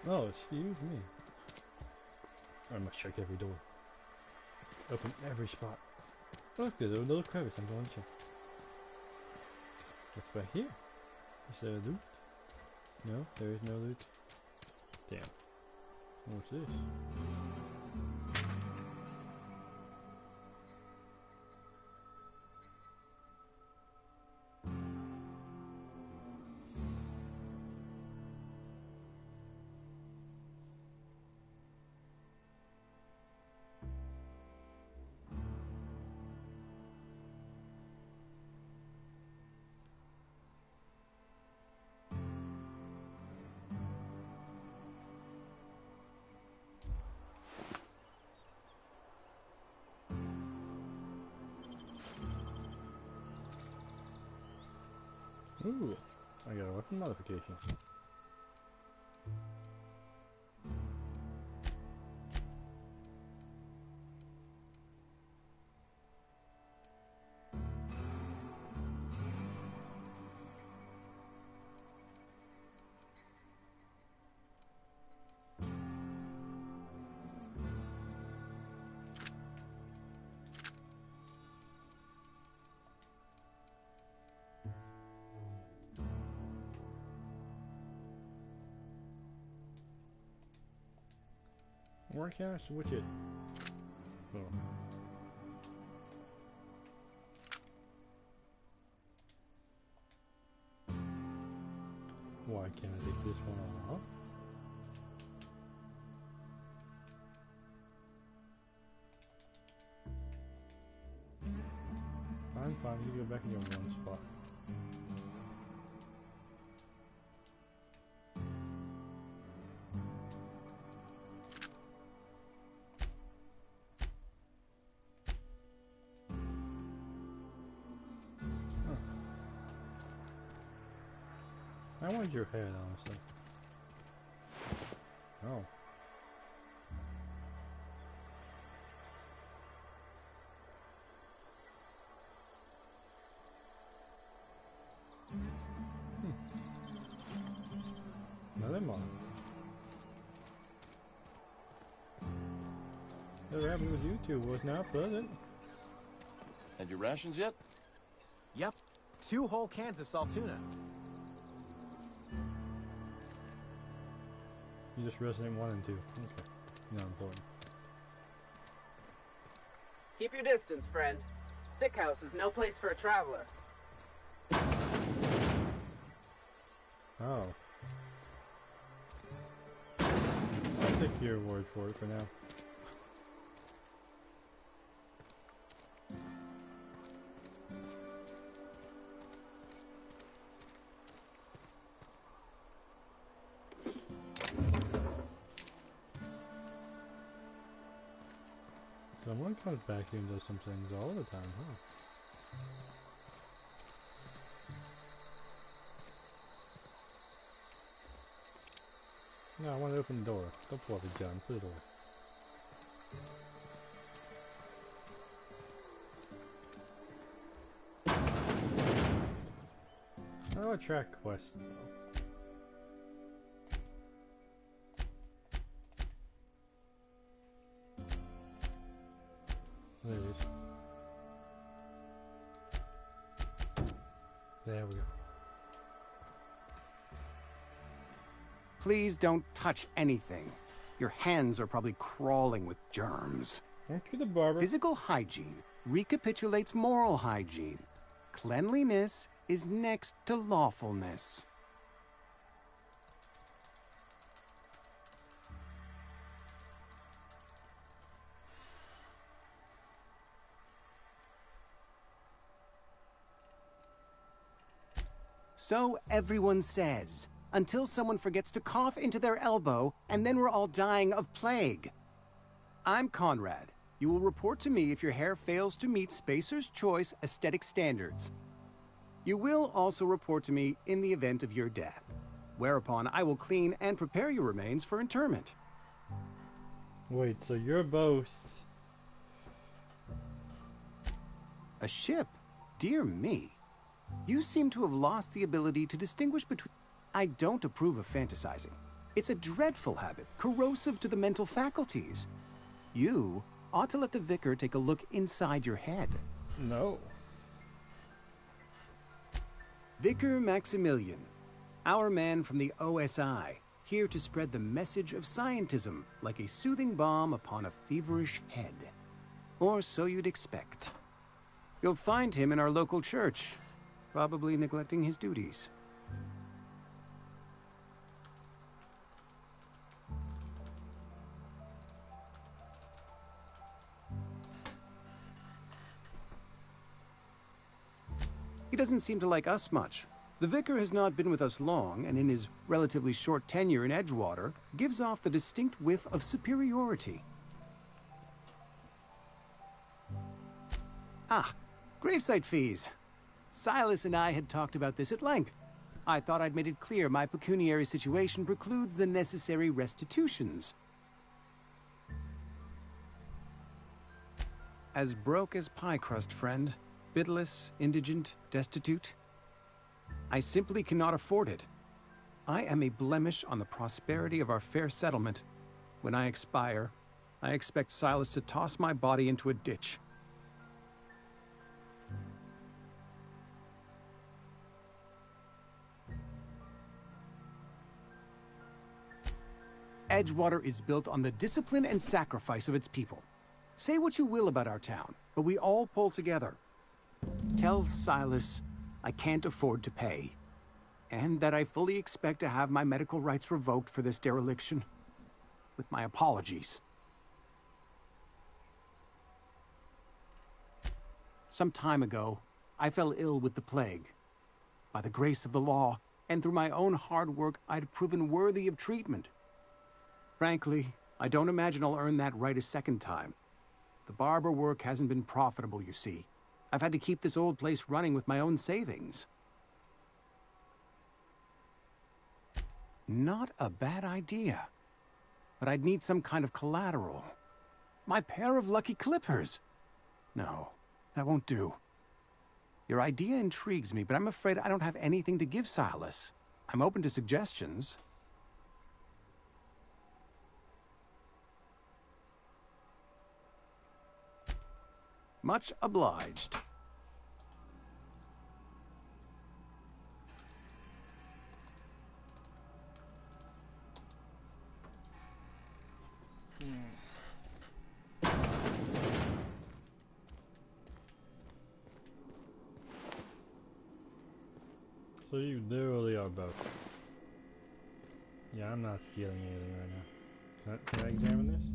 Oh, excuse me. I must check every door. Open every spot. Look, there's a little crevice. I'm going to check. What's back here? Is there loot? No, there is no loot. Damn. What's this? Ooh, I got a weapon modification. Where can I switch it? Oh. Why can't I take this one off? Fine, you go back in your one spot. I wanted your head, honestly. Oh. Never mind. Whatever happened with you two was not pleasant. Had your rations yet? Yep. 2 whole cans of salt tuna. You just Resident 1 and 2. Okay. Not important. Keep your distance, friend. Sick house is no place for a traveler. Oh. I'll take your word for it for now. Someone comes back here and does some things all the time, huh? No, I want to open the door. Don't pull out the gun. Put it away. How do I track quests though? There it is. There we go. Please don't touch anything. Your hands are probably crawling with germs. Thank you, the barber. Physical hygiene recapitulates moral hygiene. Cleanliness is next to lawfulness. So everyone says, until someone forgets to cough into their elbow, and then we're all dying of plague. I'm Conrad. You will report to me if your hair fails to meet Spacer's Choice aesthetic standards. You will also report to me in the event of your death, whereupon I will clean and prepare your remains for interment. Wait, so you're both... A ship? Dear me. You seem to have lost the ability to distinguish between... I don't approve of fantasizing. It's a dreadful habit, corrosive to the mental faculties. You ought to let the vicar take a look inside your head. No. Vicar Maximilian, our man from the OSI, here to spread the message of scientism like a soothing balm upon a feverish head. Or so you'd expect. You'll find him in our local church, probably neglecting his duties. He doesn't seem to like us much. The vicar has not been with us long, and in his relatively short tenure in Edgewater, gives off the distinct whiff of superiority. Ah, gravesite fees. Silas and I had talked about this at length. I thought I'd made it clear my pecuniary situation precludes the necessary restitutions. As broke as pie crust, friend. Bitless, indigent, destitute. I simply cannot afford it. I am a blemish on the prosperity of our fair settlement. When I expire, I expect Silas to toss my body into a ditch. Edgewater is built on the discipline and sacrifice of its people. Say what you will about our town, but we all pull together. Tell Silas I can't afford to pay, and that I fully expect to have my medical rights revoked for this dereliction. With my apologies. Some time ago, I fell ill with the plague. By the grace of the law, and through my own hard work, I'd proven worthy of treatment. Frankly, I don't imagine I'll earn that right a second time. The barber work hasn't been profitable, you see. I've had to keep this old place running with my own savings. Not a bad idea. But I'd need some kind of collateral. My pair of lucky clippers. No, that won't do. Your idea intrigues me, but I'm afraid I don't have anything to give Silas. I'm open to suggestions. Much obliged. So you literally are both. Yeah, I'm not stealing anything right now. Can I examine this?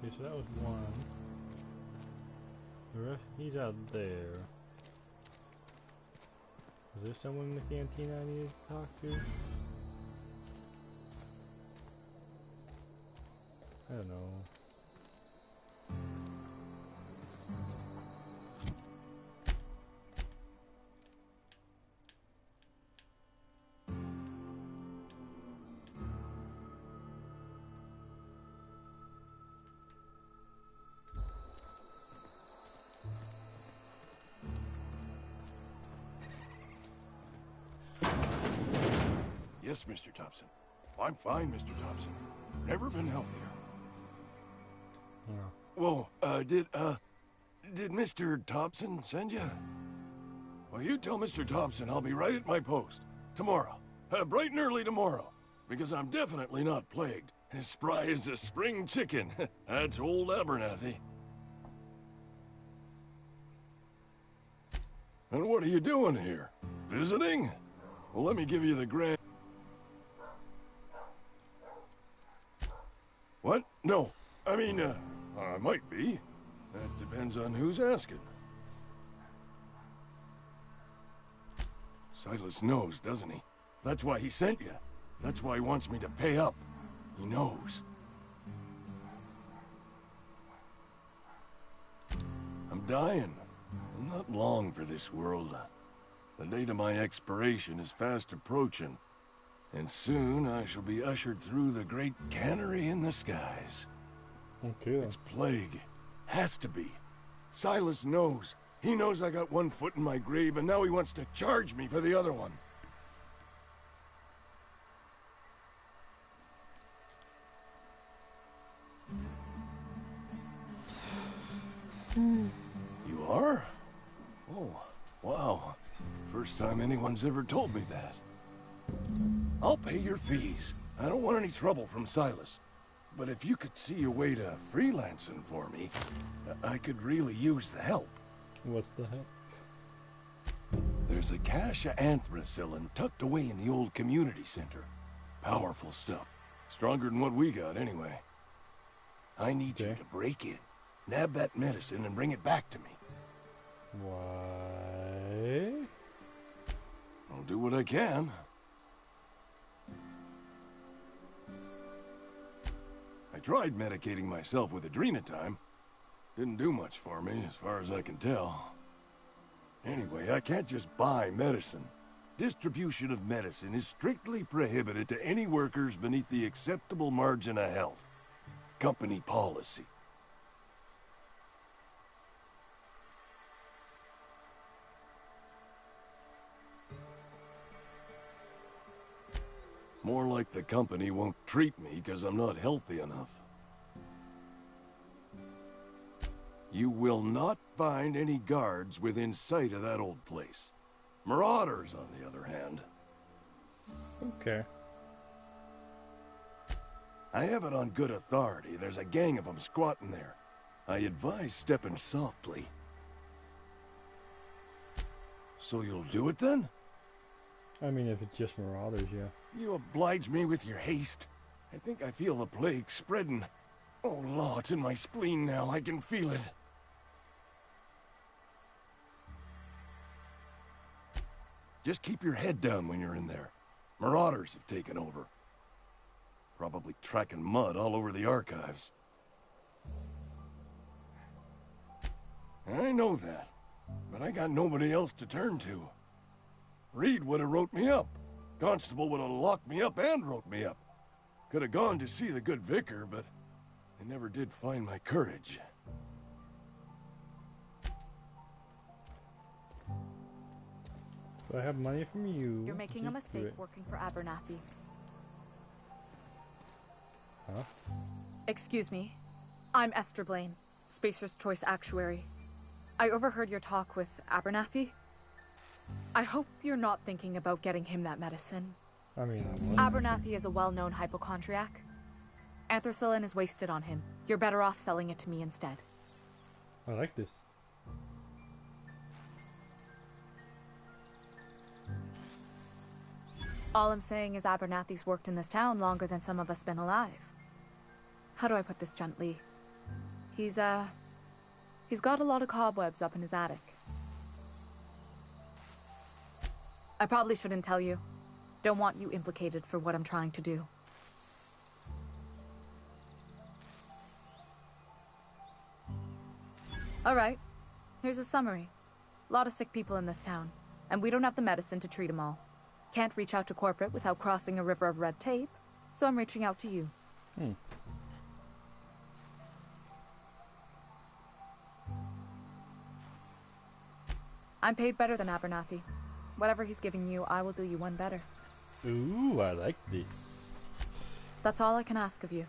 Okay, so that was one. The rest, he's out there. Is there someone in the canteen I need to talk to? I don't know. Yes, Mr. Thompson. I'm fine, Mr. Thompson. Never been healthier. Yeah. Whoa, did Mr. Thompson send you? Well, you tell Mr. Thompson I'll be right at my post. Tomorrow. Bright and early tomorrow. Because I'm definitely not plagued. As spry as a spring chicken. That's old Abernathy. And what are you doing here? Visiting? Well, let me give you the grand... What? No. I mean, I might be. That depends on who's asking. Silas knows, doesn't he? That's why he sent you. That's why he wants me to pay up. He knows. I'm dying. I'm not long for this world. The date of my expiration is fast approaching. And soon I shall be ushered through the great cannery in the skies. Okay. It's plague. Has to be. Silas knows. He knows I got one foot in my grave, and now he wants to charge me for the other one. You are? Oh, wow. First time anyone's ever told me that. I'll pay your fees. I don't want any trouble from Silas. But if you could see a way to freelancing for me, I could really use the help. What's the help? There's a cache of anthracillin tucked away in the old community center. Powerful stuff. Stronger than what we got, anyway. I need you to break in, nab that medicine, and bring it back to me. Why? I'll do what I can. I tried medicating myself with adrenatime. Didn't do much for me, as far as I can tell. Anyway, I can't just buy medicine. Distribution of medicine is strictly prohibited to any workers beneath the acceptable margin of health. Company policy. More like the company won't treat me because I'm not healthy enough. You will not find any guards within sight of that old place. Marauders, on the other hand. Okay. I have it on good authority. There's a gang of them squatting there. I advise stepping softly. So you'll do it then? I mean, if it's just marauders, yeah. You oblige me with your haste. I think I feel the plague spreading. Oh, Law, it's in my spleen now. I can feel it. Just keep your head down when you're in there. Marauders have taken over. Probably tracking mud all over the archives. I know that, but I got nobody else to turn to. Reed would have wrote me up. Constable would have locked me up and wrote me up. Could have gone to see the good vicar, but I never did find my courage. Do I have money from you? You're making a mistake working for Abernathy. Huh? Excuse me. I'm Esther Blaine, Spacer's Choice Actuary. I overheard your talk with Abernathy. I hope you're not thinking about getting him that medicine. I mean, I was. Abernathy is a well-known hypochondriac. Anthracillin is wasted on him. You're better off selling it to me instead. I like this. All I'm saying is Abernathy's worked in this town longer than some of us been alive. How do I put this gently? He's got a lot of cobwebs up in his attic. I probably shouldn't tell you. Don't want you implicated for what I'm trying to do. Alright, here's a summary. A lot of sick people in this town, and we don't have the medicine to treat them all. Can't reach out to corporate without crossing a river of red tape, so I'm reaching out to you. I'm paid better than Abernathy. Whatever he's giving you, I will do you one better. Ooh, I like this. That's all I can ask of you.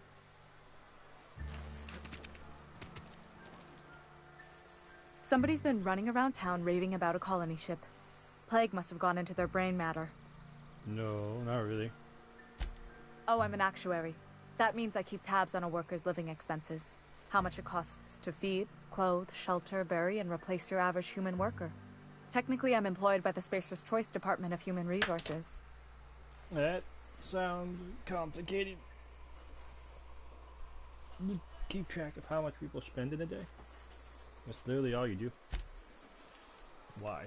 Somebody's been running around town raving about a colony ship. Plague must have gone into their brain matter. No, not really. Oh, I'm an actuary. That means I keep tabs on a worker's living expenses. How much it costs to feed, clothe, shelter, bury, and replace your average human worker. Technically, I'm employed by the Spacer's Choice Department of Human Resources. That sounds complicated. You keep track of how much people spend in a day? That's literally all you do. Why?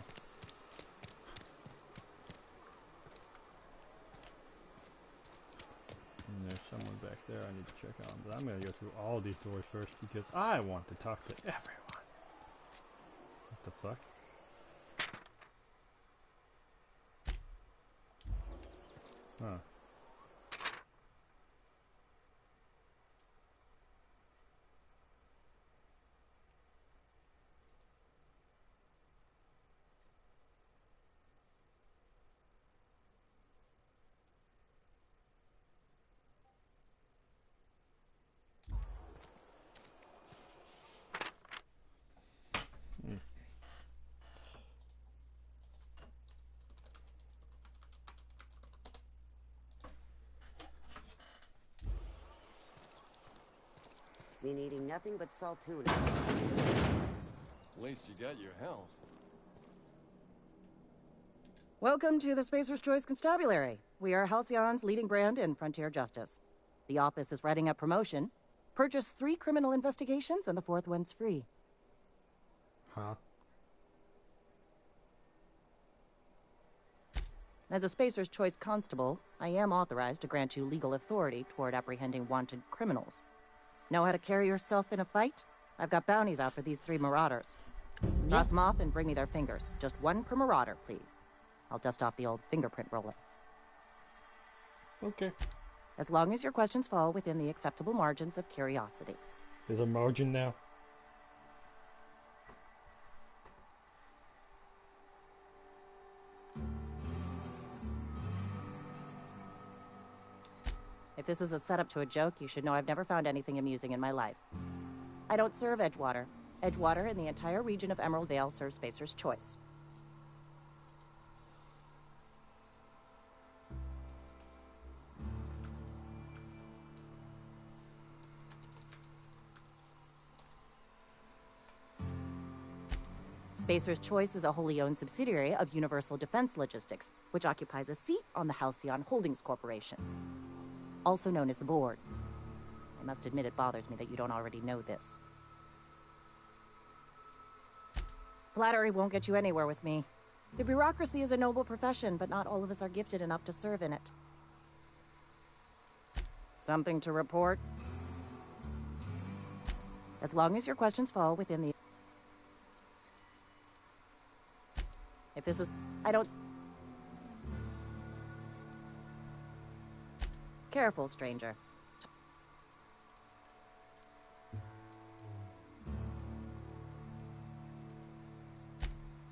And there's someone back there I need to check on, but I'm gonna go through all these doors first because I want to talk to everyone. What the fuck? Huh. Been eating nothing but salt tuna. At least you got your health. Welcome to the Spacer's Choice Constabulary. We are Halcyon's leading brand in frontier justice. The office is writing up promotion. Purchase 3 criminal investigations and the 4th one's free. Huh? As a Spacer's Choice constable, I am authorized to grant you legal authority toward apprehending wanted criminals. Know how to carry yourself in a fight? I've got bounties out for these 3 marauders. Cross them off and bring me their fingers. Just 1 per marauder, please. I'll dust off the old fingerprint roller. Okay. As long as your questions fall within the acceptable margins of curiosity. There's a margin now. If this is a setup to a joke, you should know I've never found anything amusing in my life. I don't serve Edgewater. Edgewater and the entire region of Emerald Vale serve Spacer's Choice. Spacer's Choice is a wholly owned subsidiary of Universal Defense Logistics, which occupies a seat on the Halcyon Holdings Corporation, also known as the Board. I must admit it bothers me that you don't already know this. Flattery won't get you anywhere with me. The bureaucracy is a noble profession, but not all of us are gifted enough to serve in it. Something to report? As long as your questions fall within the... If this is... I don't... Careful, stranger.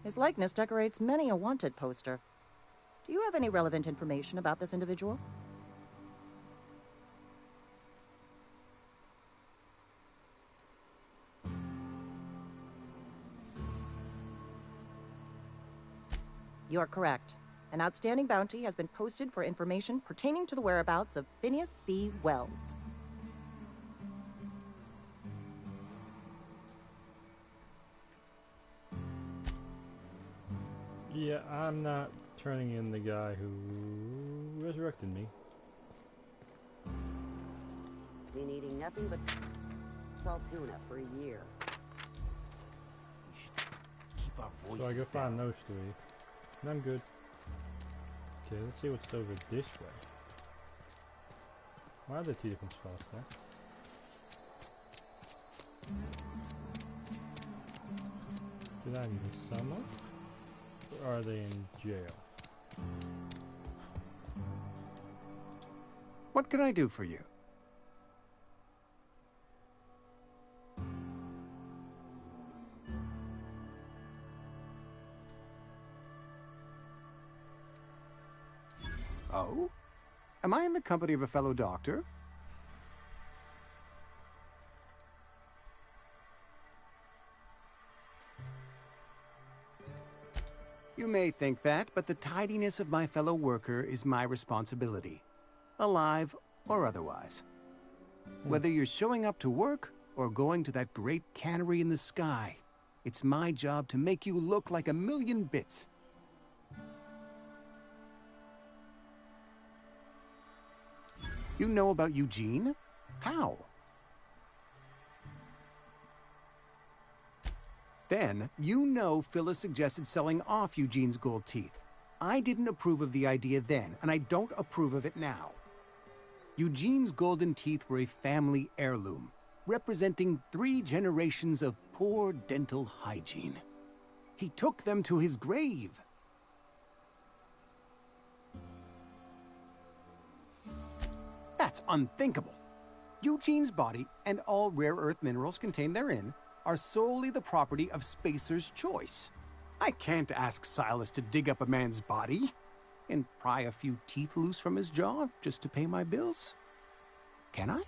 His likeness decorates many a wanted poster. Do you have any relevant information about this individual? You are correct. An outstanding bounty has been posted for information pertaining to the whereabouts of Phineas V. Wells. Yeah, I'm not turning in the guy who resurrected me. Been eating nothing but salt tuna for a year. We should keep our voices So I go down. find those 3. And I'm good. Okay, let's see what's over this way. Why are there 2 different spots there? Did I miss someone? Or are they in jail? What can I do for you? Oh? Am I in the company of a fellow doctor? You may think that, but the tidiness of my fellow worker is my responsibility, alive or otherwise. Whether you're showing up to work or going to that great cannery in the sky, it's my job to make you look like a million bits. You know about Eugene? How? Then, you know Phyllis suggested selling off Eugene's gold teeth. I didn't approve of the idea then, and I don't approve of it now. Eugene's golden teeth were a family heirloom, representing 3 generations of poor dental hygiene. He took them to his grave. That's unthinkable. Eugene's body and all rare earth minerals contained therein are solely the property of Spacer's Choice. I can't ask Silas to dig up a man's body and pry a few teeth loose from his jaw just to pay my bills. Can I?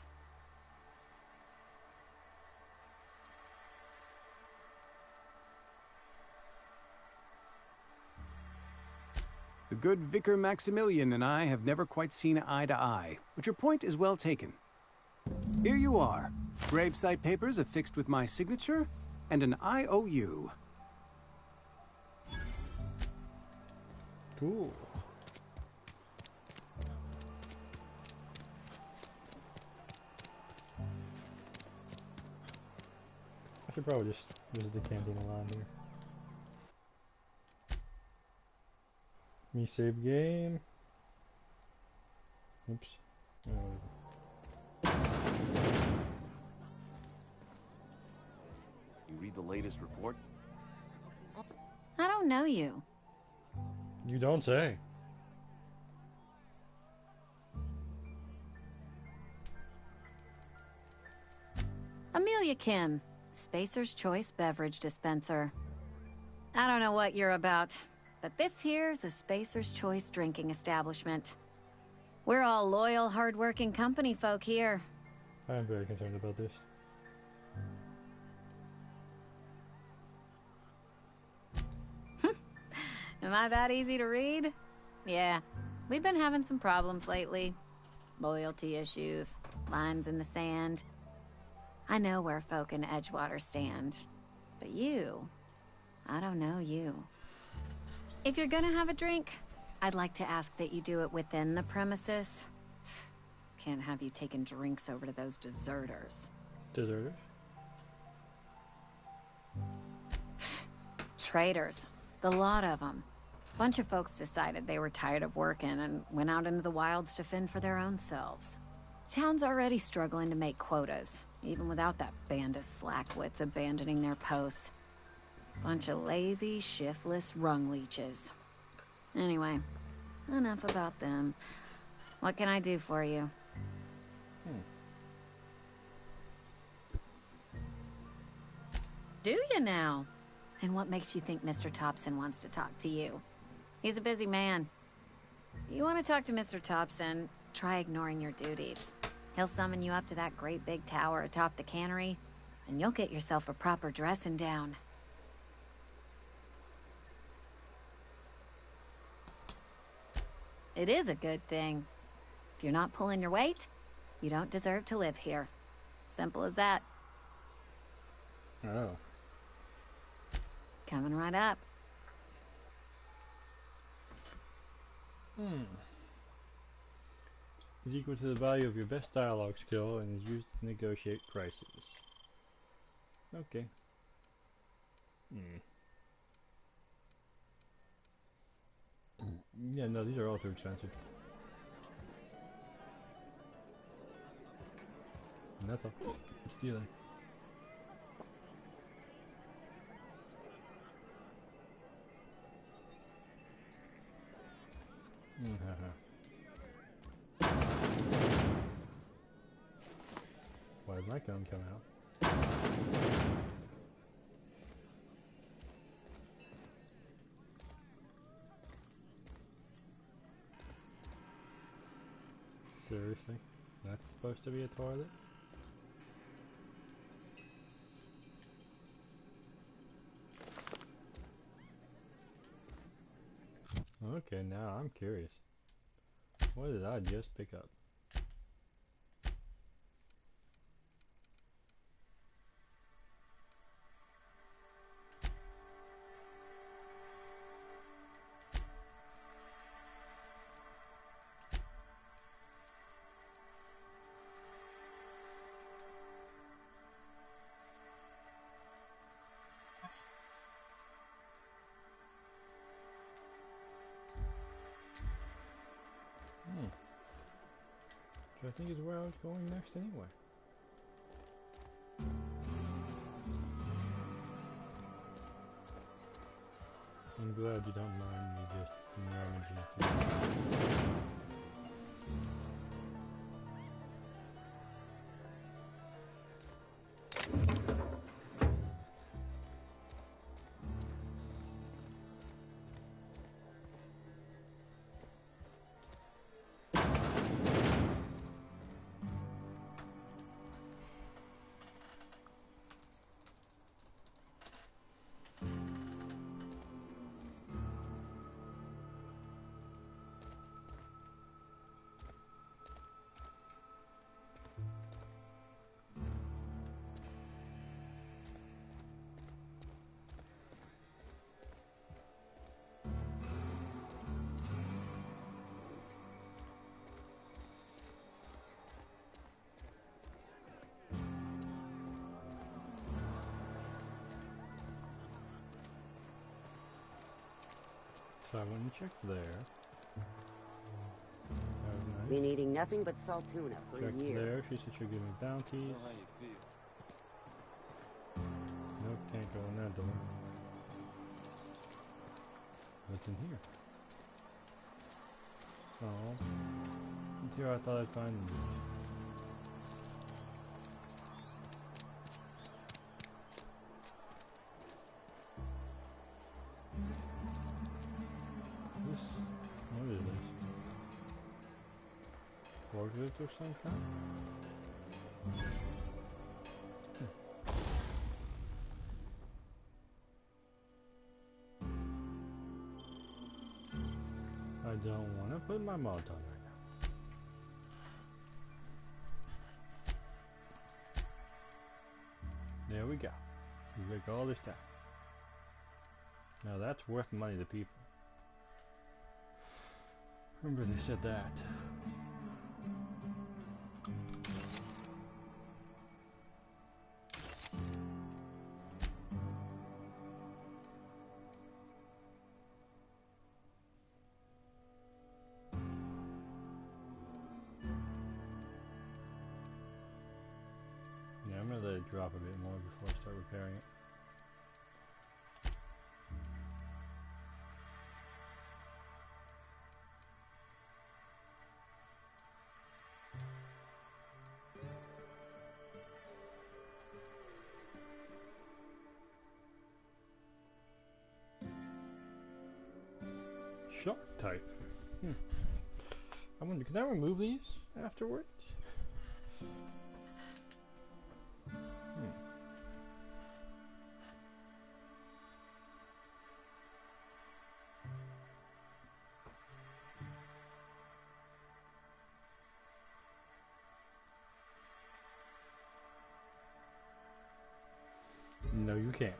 The good Vicar Maximilian and I have never quite seen eye to eye, but your point is well taken. Here you are. Gravesite papers affixed with my signature, and an IOU. Cool. I should probably just visit the canteen around here. Me save game. Oops. Oh. You read the latest report? I don't know you. You don't say. Amelia Kim, Spacer's Choice Beverage Dispenser. I don't know what you're about, but this here's a Spacer's Choice drinking establishment. We're all loyal, hard-working company folk here. I am very concerned about this. Am I that easy to read? Yeah, we've been having some problems lately. Loyalty issues, lines in the sand. I know where folk in Edgewater stand. But you, I don't know you. If you're gonna have a drink, I'd like to ask that you do it within the premises. Can't have you taking drinks over to those deserters. Deserters? Traitors. The lot of them. Bunch of folks decided they were tired of working and went out into the wilds to fend for their own selves. Town's already struggling to make quotas, even without that band of slackwits abandoning their posts. Bunch of lazy, shiftless rung leeches. Anyway, enough about them. What can I do for you? Do you now? And what makes you think Mr. Thompson wants to talk to you? He's a busy man. You want to talk to Mr. Thompson, try ignoring your duties. He'll summon you up to that great big tower atop the cannery, and you'll get yourself a proper dressing down. It is a good thing. If you're not pulling your weight, you don't deserve to live here. Simple as that. Oh. Coming right up. Is equal to the value of your best dialogue skill and is used to negotiate prices. Okay. Yeah, no, these are all too expensive. And that's all. Stealing. Why did my gun come out? Seriously? That's supposed to be a toilet? Okay, now I'm curious. What did I just pick up? Which I think is where I was going next anyway. I'm glad you don't mind me just rummaging through. So I went and checked there. That was nice. Been eating nothing but salt tuna for Checked a year. there. She said she'll give me bounties. I know how you feel. Nope, can't go in that door. What's in here? Oh. Here I thought I'd find them. This, what is this? Forklift of some kind? I don't want to put my mouth on right now. There we go. We took all this time. Now that's worth money to people. Remember they said that. Yeah, I'm gonna let it drop a bit more before I start repairing it. Shock type. I wonder, can I remove these afterwards? No, you can't.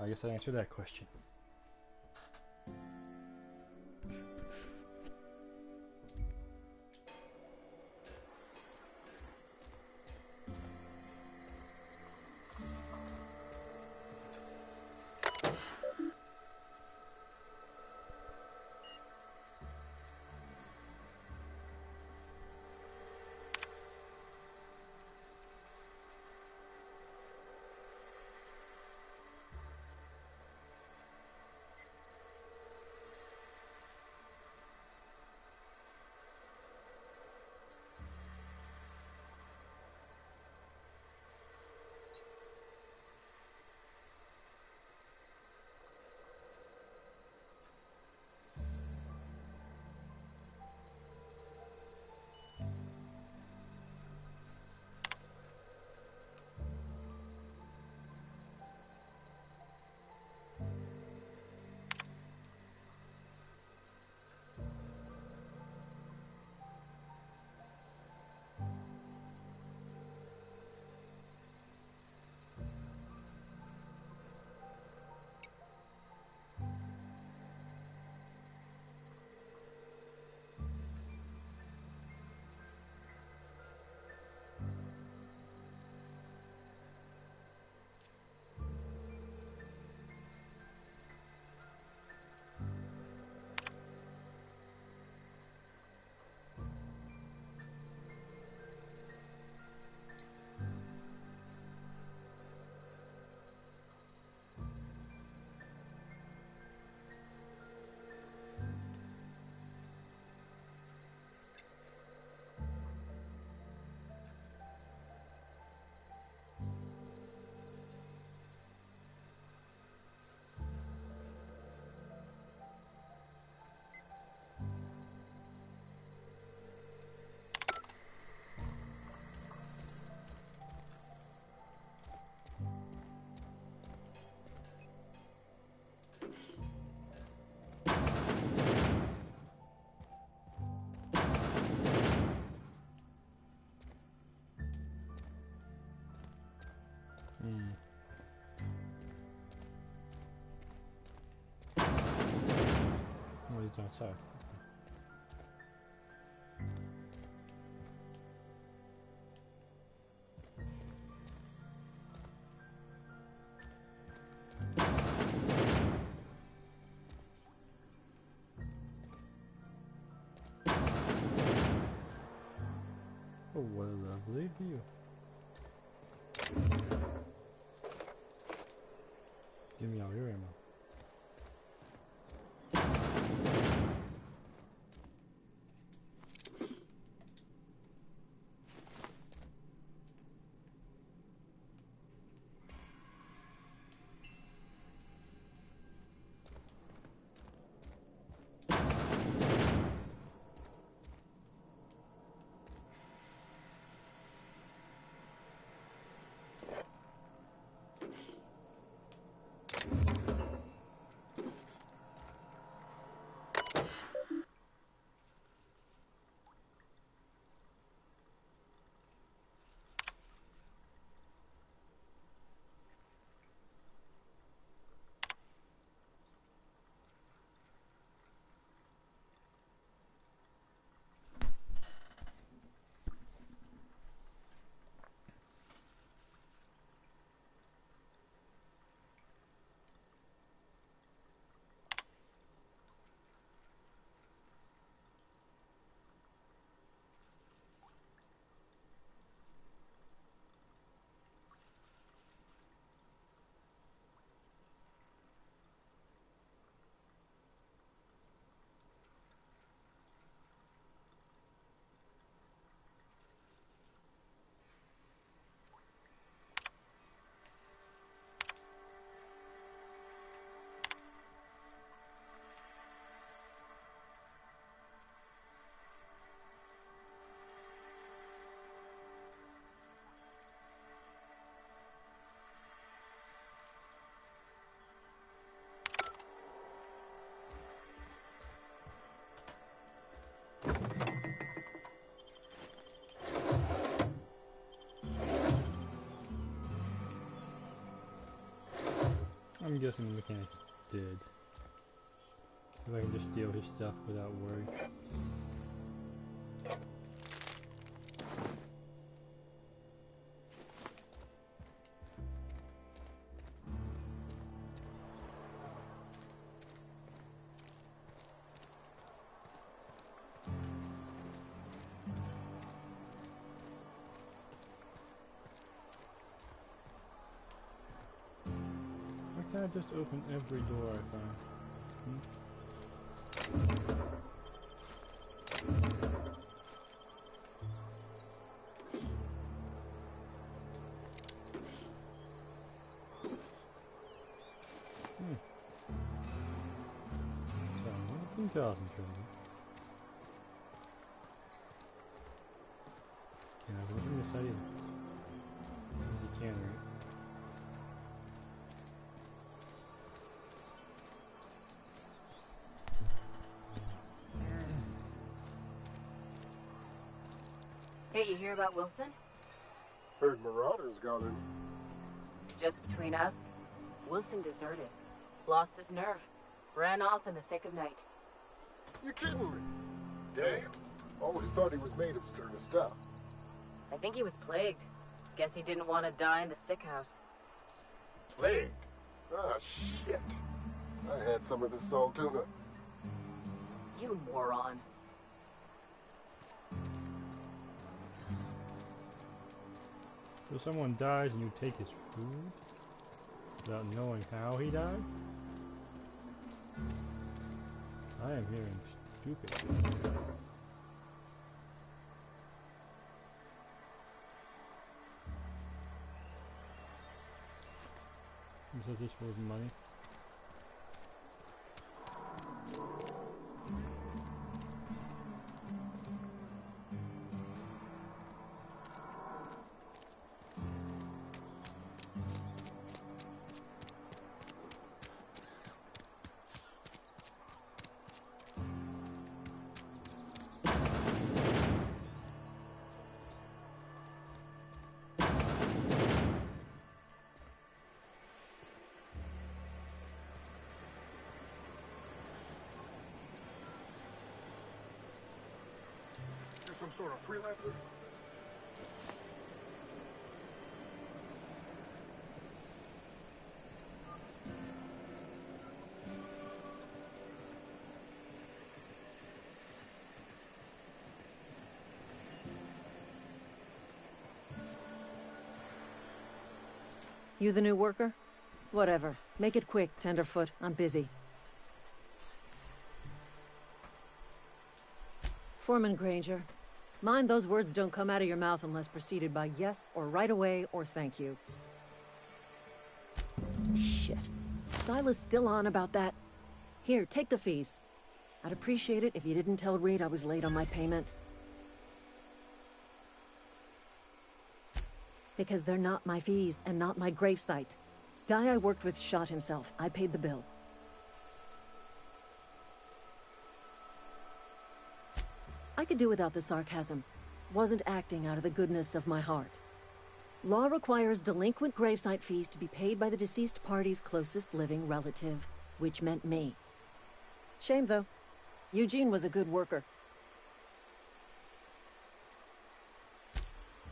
I guess I answered that question. Oh, he's outside. Oh, what a lovely view. Give me all your ammo. I'm guessing the mechanic did. If I can just steal his stuff without worry. Why can't I just open every door I find? So, 1,000 Can I open this side either? You can, right? Hey, you hear about Wilson? Heard Marauders got him. Just between us, Wilson deserted. Lost his nerve. Ran off in the thick of night. You kidding me? Damn. Always thought he was made of sterner stuff. I think he was plagued. Guess he didn't want to die in the sick house. Plague? Ah, shit. I had some of this salt tuna. You moron. So someone dies and you take his food? Without knowing how he died? I am hearing stupid. He says this was money. You're some sort of freelancer? You the new worker? Whatever. Make it quick, Tenderfoot. I'm busy. Foreman Granger. Mind those words don't come out of your mouth unless preceded by yes or right away or thank you. Shit. Silas still on about that? Here, take the fees. I'd appreciate it if you didn't tell Reed I was late on my payment. Because they're not my fees and not my gravesite. Guy I worked with shot himself. I paid the bill. I could do without the sarcasm. Wasn't acting out of the goodness of my heart. Law requires delinquent gravesite fees to be paid by the deceased party's closest living relative, which meant me. Shame, though. Eugene was a good worker.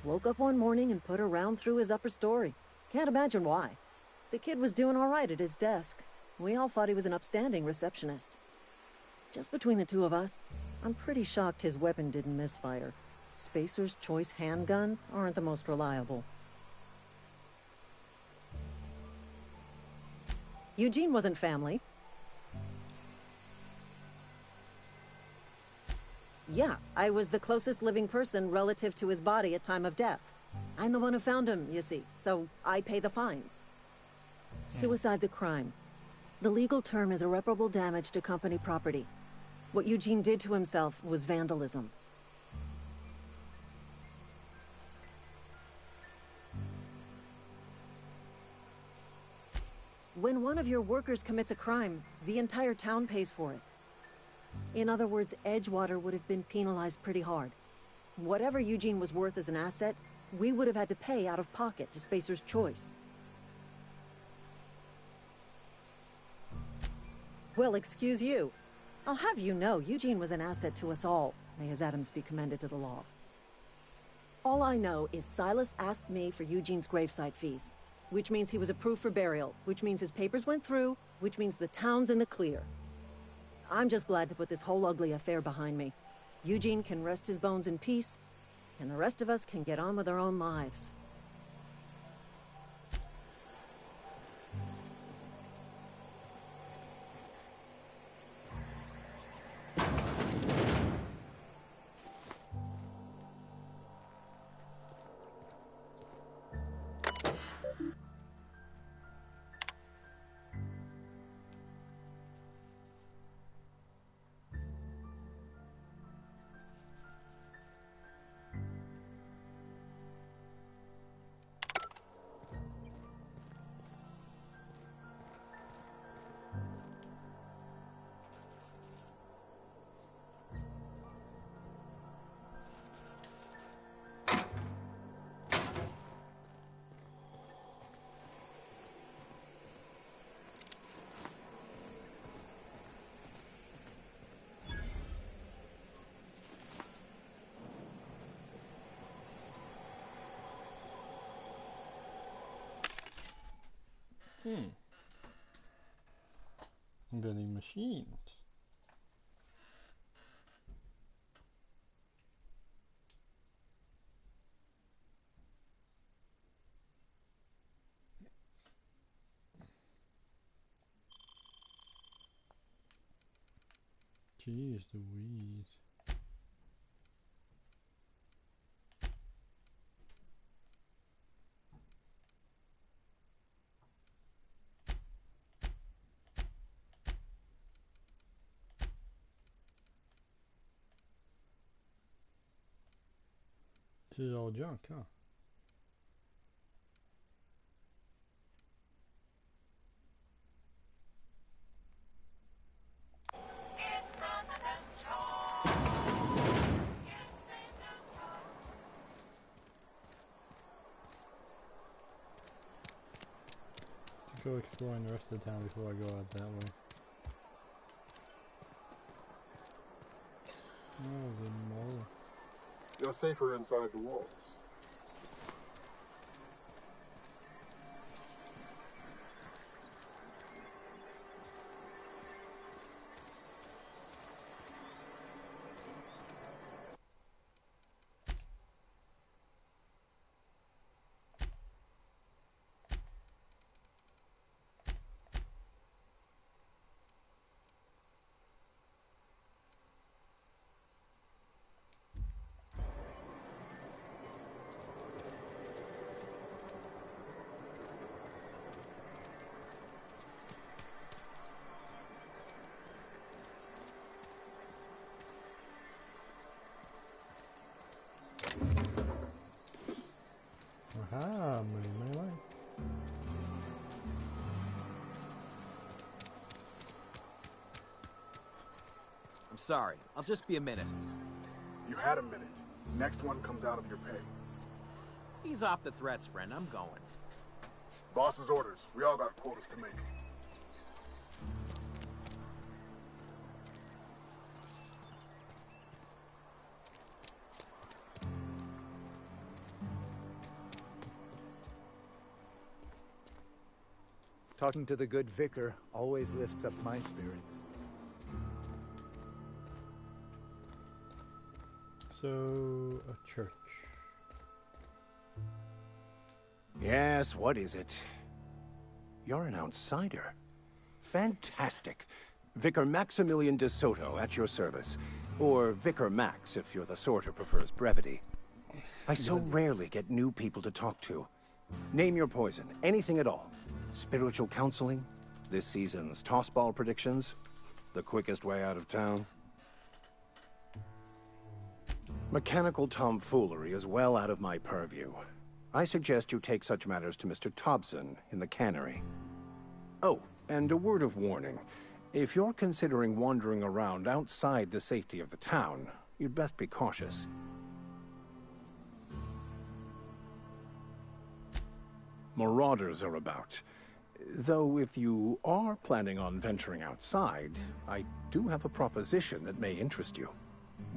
Woke up one morning and put a round through his upper story. Can't imagine why. The kid was doing all right at his desk. We all thought he was an upstanding receptionist. Just between the two of us, I'm pretty shocked his weapon didn't misfire. Spacer's Choice handguns aren't the most reliable. Eugene wasn't family. Yeah, I was the closest living person relative to his body at time of death. I'm the one who found him, you see, so I pay the fines. Suicide's a crime. The legal term is irreparable damage to company property. What Eugene did to himself was vandalism. When one of your workers commits a crime, the entire town pays for it. In other words, Edgewater would have been penalized pretty hard. Whatever Eugene was worth as an asset, we would have had to pay out of pocket to Spacer's Choice. Well, excuse you. I'll have you know, Eugene was an asset to us all. May his atoms be commended to the law. All I know is Silas asked me for Eugene's gravesite fees, which means he was approved for burial, which means his papers went through, which means the town's in the clear. I'm just glad to put this whole ugly affair behind me. Eugene can rest his bones in peace, and the rest of us can get on with our own lives. Vending machines. Jeez Louise. This is all junk, huh? Go exploring the rest of the town before I go out that way. Oh, the mole. You're safer inside the walls. sorry. I'll just be a minute. You had a minute. Next one comes out of your pay. Ease off the threats, friend. I'm going. Boss's orders. We all got quotas to make. Talking to the good vicar always lifts up my spirits. So, a church. Yes, what is it? You're an outsider. Fantastic. Vicar Maximilian de Soto at your service. Or Vicar Max, if you're the sort who prefers brevity. I so rarely get new people to talk to. Name your poison, anything at all. Spiritual counseling, this season's tossball predictions, the quickest way out of town. Mechanical tomfoolery is well out of my purview. I suggest you take such matters to Mr. Thompson in the cannery. Oh, and a word of warning. If you're considering wandering around outside the safety of the town, you'd best be cautious. Marauders are about. Though if you are planning on venturing outside, I do have a proposition that may interest you.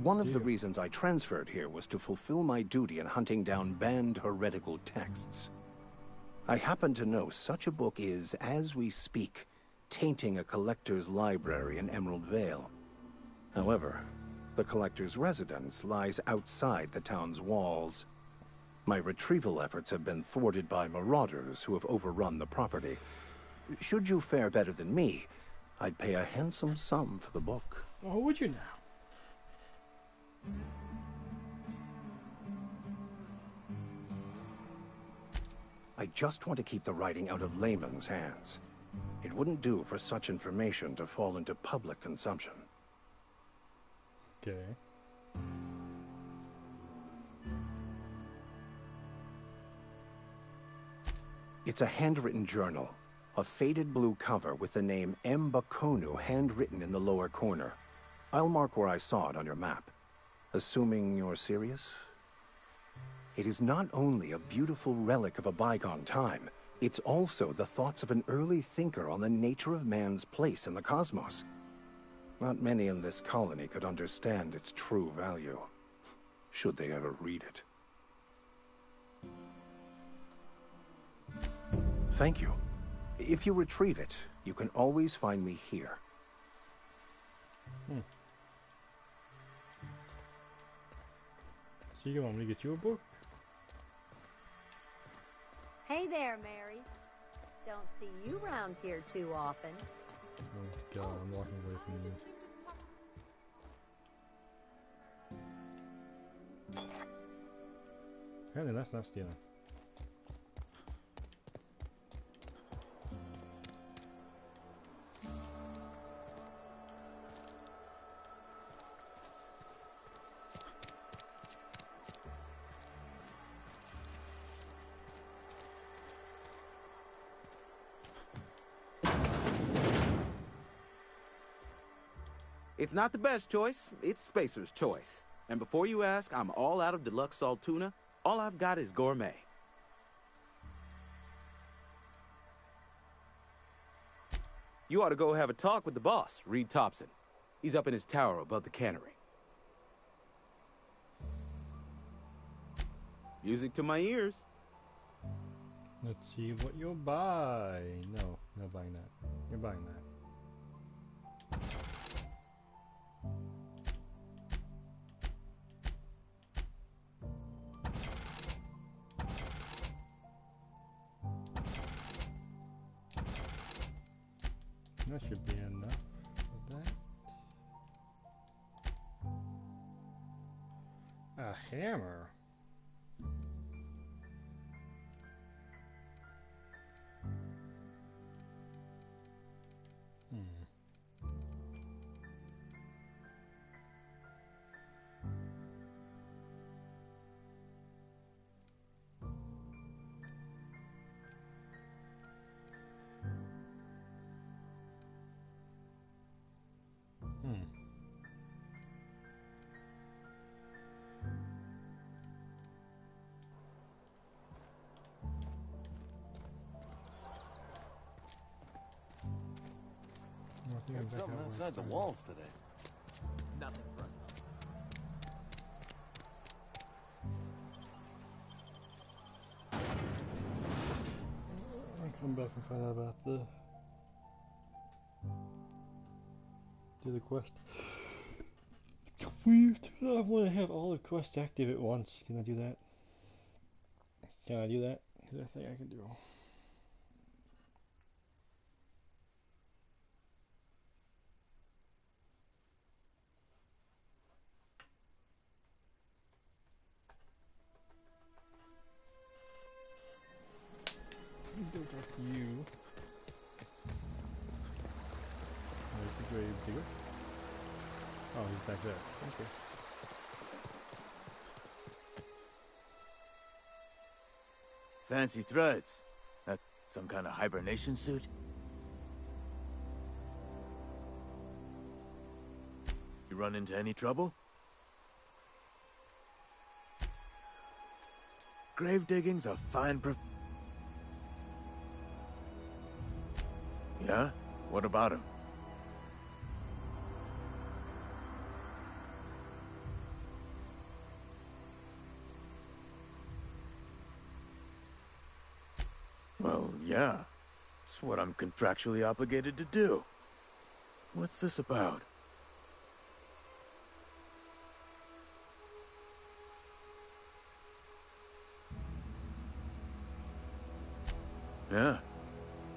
One of the reasons I transferred here was to fulfill my duty in hunting down banned heretical texts. I happen to know such a book is, as we speak, tainting a collector's library in Emerald Vale. However, the collector's residence lies outside the town's walls. My retrieval efforts have been thwarted by marauders who have overrun the property. Should you fare better than me, I'd pay a handsome sum for the book. Well, who would you now? I just want to keep the writing out of layman's hands. It wouldn't do for such information to fall into public consumption. Okay. It's a handwritten journal. A faded blue cover with the name M. Bakonu handwritten in the lower corner. I'll mark where I saw it on your map. Assuming you're serious? It is not only a beautiful relic of a bygone time, it's also the thoughts of an early thinker on the nature of man's place in the cosmos. Not many in this colony could understand its true value, should they ever read it. Thank you. If you retrieve it, you can always find me here. So you want me to get you a book? Hey there, Mary. Don't see you around here too often. Oh god, I'm walking away from you. Apparently that's not stealing. It's not the best choice, it's Spacer's choice. And before you ask, I'm all out of deluxe salt tuna. All I've got is gourmet. You ought to go have a talk with the boss, Reed Thompson. He's up in his tower above the cannery. Music to my ears. Let's see what you'll buy. No, not buying that. You're buying that. That should be enough for that. A hammer? think I'm Heard back something out outside the where walls today. Nothing for us. I'll come back and find out about the quest. I want to have all the quests active at once. Can I do that? Can I do that? Is there a thing I can do? Let's go talk to you. Where's the grave digger? Oh, he's back there. Okay. Fancy threads. That some kind of hibernation suit? You run into any trouble? Grave digging's a fine Yeah? What about him? Well, yeah. It's what I'm contractually obligated to do. What's this about? Yeah.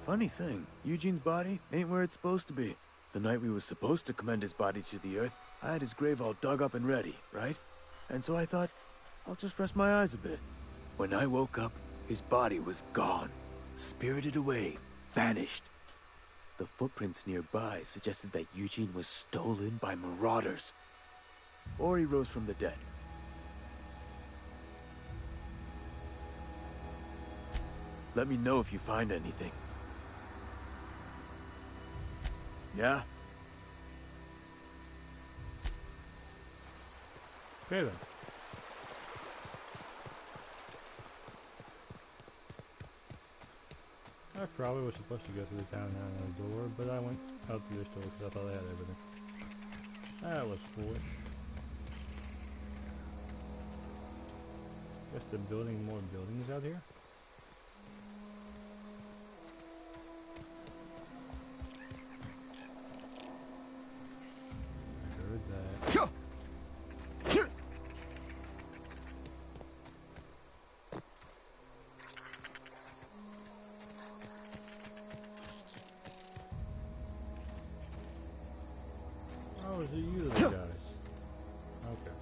Funny thing, Eugene's body ain't where it's supposed to be. The night we was supposed to commend his body to the earth, I had his grave all dug up and ready, right? And so I thought, I'll just rest my eyes a bit. When I woke up, his body was gone. Spirited away, vanished. The footprints nearby suggested that Eugene was stolen by marauders. Or he rose from the dead. Let me know if you find anything. Yeah? Okay then. I probably was supposed to go through the town out the door, but I went out through this door because I thought I had everything. That was foolish. Guess they're building more buildings out here? I heard that. Oh, is it you those guys? Okay.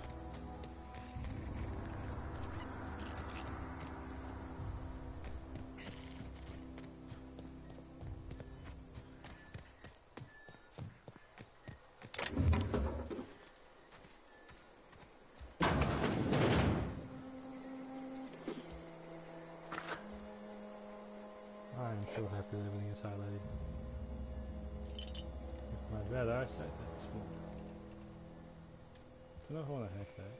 I am so happy that everything is highlighted. With my bad eyesight, that's small. I don't want to hack that.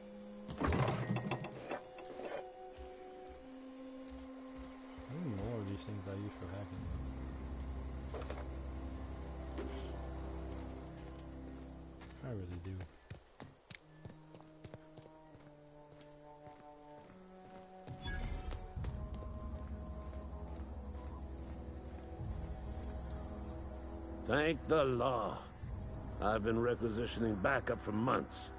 I need more of these things I use for hacking. I really do. Thank the law. I've been requisitioning backup for months.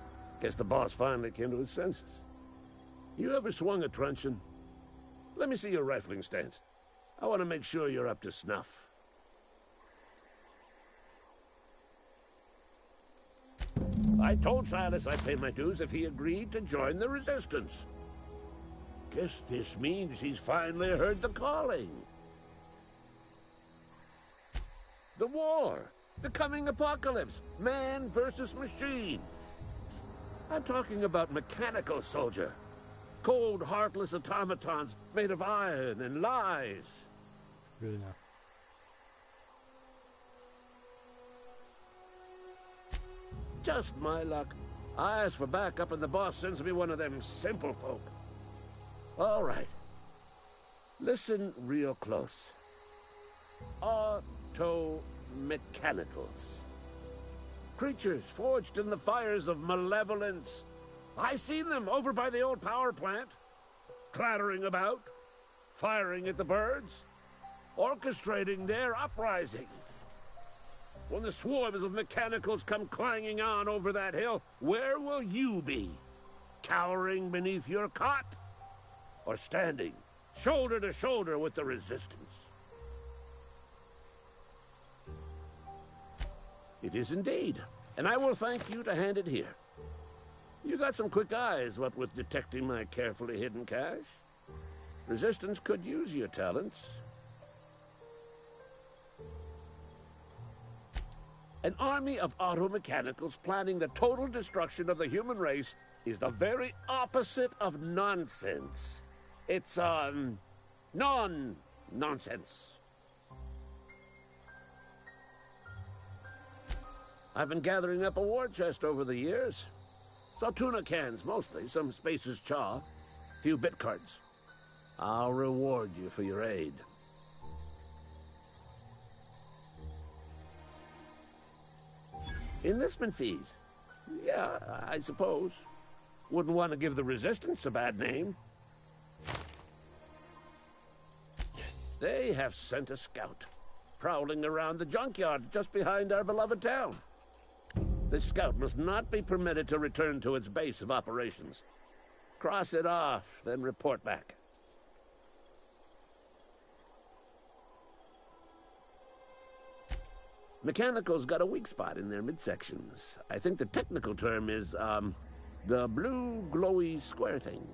Guess the boss finally came to his senses. You ever swung a truncheon? Let me see your rifling stance. I want to make sure you're up to snuff. I told Silas I'd pay my dues if he agreed to join the resistance. Guess this means he's finally heard the calling. The war, the coming apocalypse, man versus machine. I'm talking about mechanical soldier. Cold, heartless automatons made of iron and lies. Really now. Just my luck. I ask for backup and the boss sends me one of them simple folk. All right. Listen real close. Auto-mechanicals. Creatures forged in the fires of malevolence. I seen them over by the old power plant, clattering about, firing at the birds, orchestrating their uprising. When the swarms of mechanicals come clanging on over that hill, where will you be? Cowering beneath your cot? Or standing, shoulder to shoulder with the resistance? It is indeed, and I will thank you to hand it here. You got some quick eyes, what with detecting my carefully hidden cache. Resistance could use your talents. An army of auto-mechanicals planning the total destruction of the human race is the very opposite of nonsense. It's, non-nonsense. I've been gathering up a war chest over the years. Saltuna cans, mostly, some Spacer's chaw, few bit cards. I'll reward you for your aid. Enlistment fees? Yeah, I suppose. Wouldn't want to give the Resistance a bad name. Yes. They have sent a scout, prowling around the junkyard just behind our beloved town. This scout must not be permitted to return to its base of operations. Cross it off, then report back. Mechanicals got a weak spot in their midsections. I think the technical term is, the blue glowy square thing.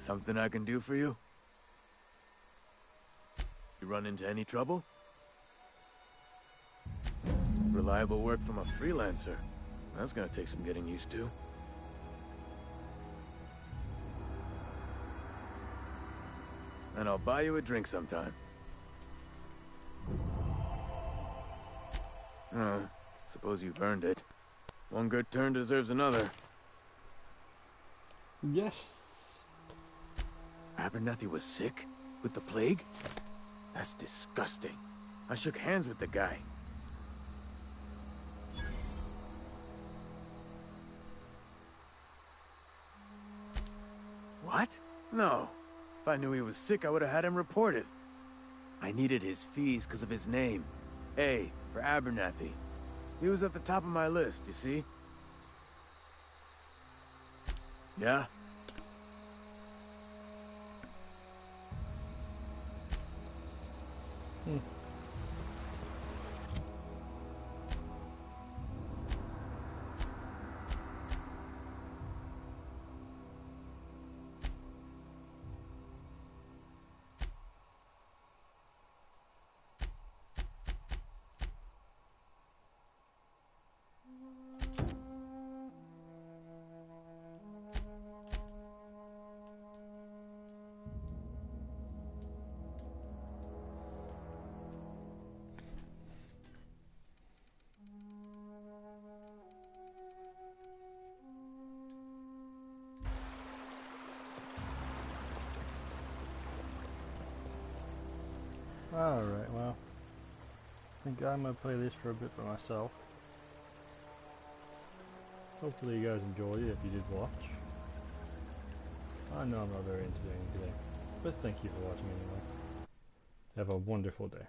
Something I can do for you? You run into any trouble? Reliable work from a freelancer. That's gonna take some getting used to. And I'll buy you a drink sometime. Suppose you've earned it. One good turn deserves another. Yes. Abernathy was sick? With the plague? That's disgusting. I shook hands with the guy. What? No. If I knew he was sick, I would have had him reported. I needed his fees because of his name. A, for Abernathy. He was at the top of my list, you see? Yeah? Alright, well, I think I'm going to play this for a bit by myself. Hopefully you guys enjoyed it if you did watch. I know I'm not very entertaining today, but thank you for watching anyway. Have a wonderful day.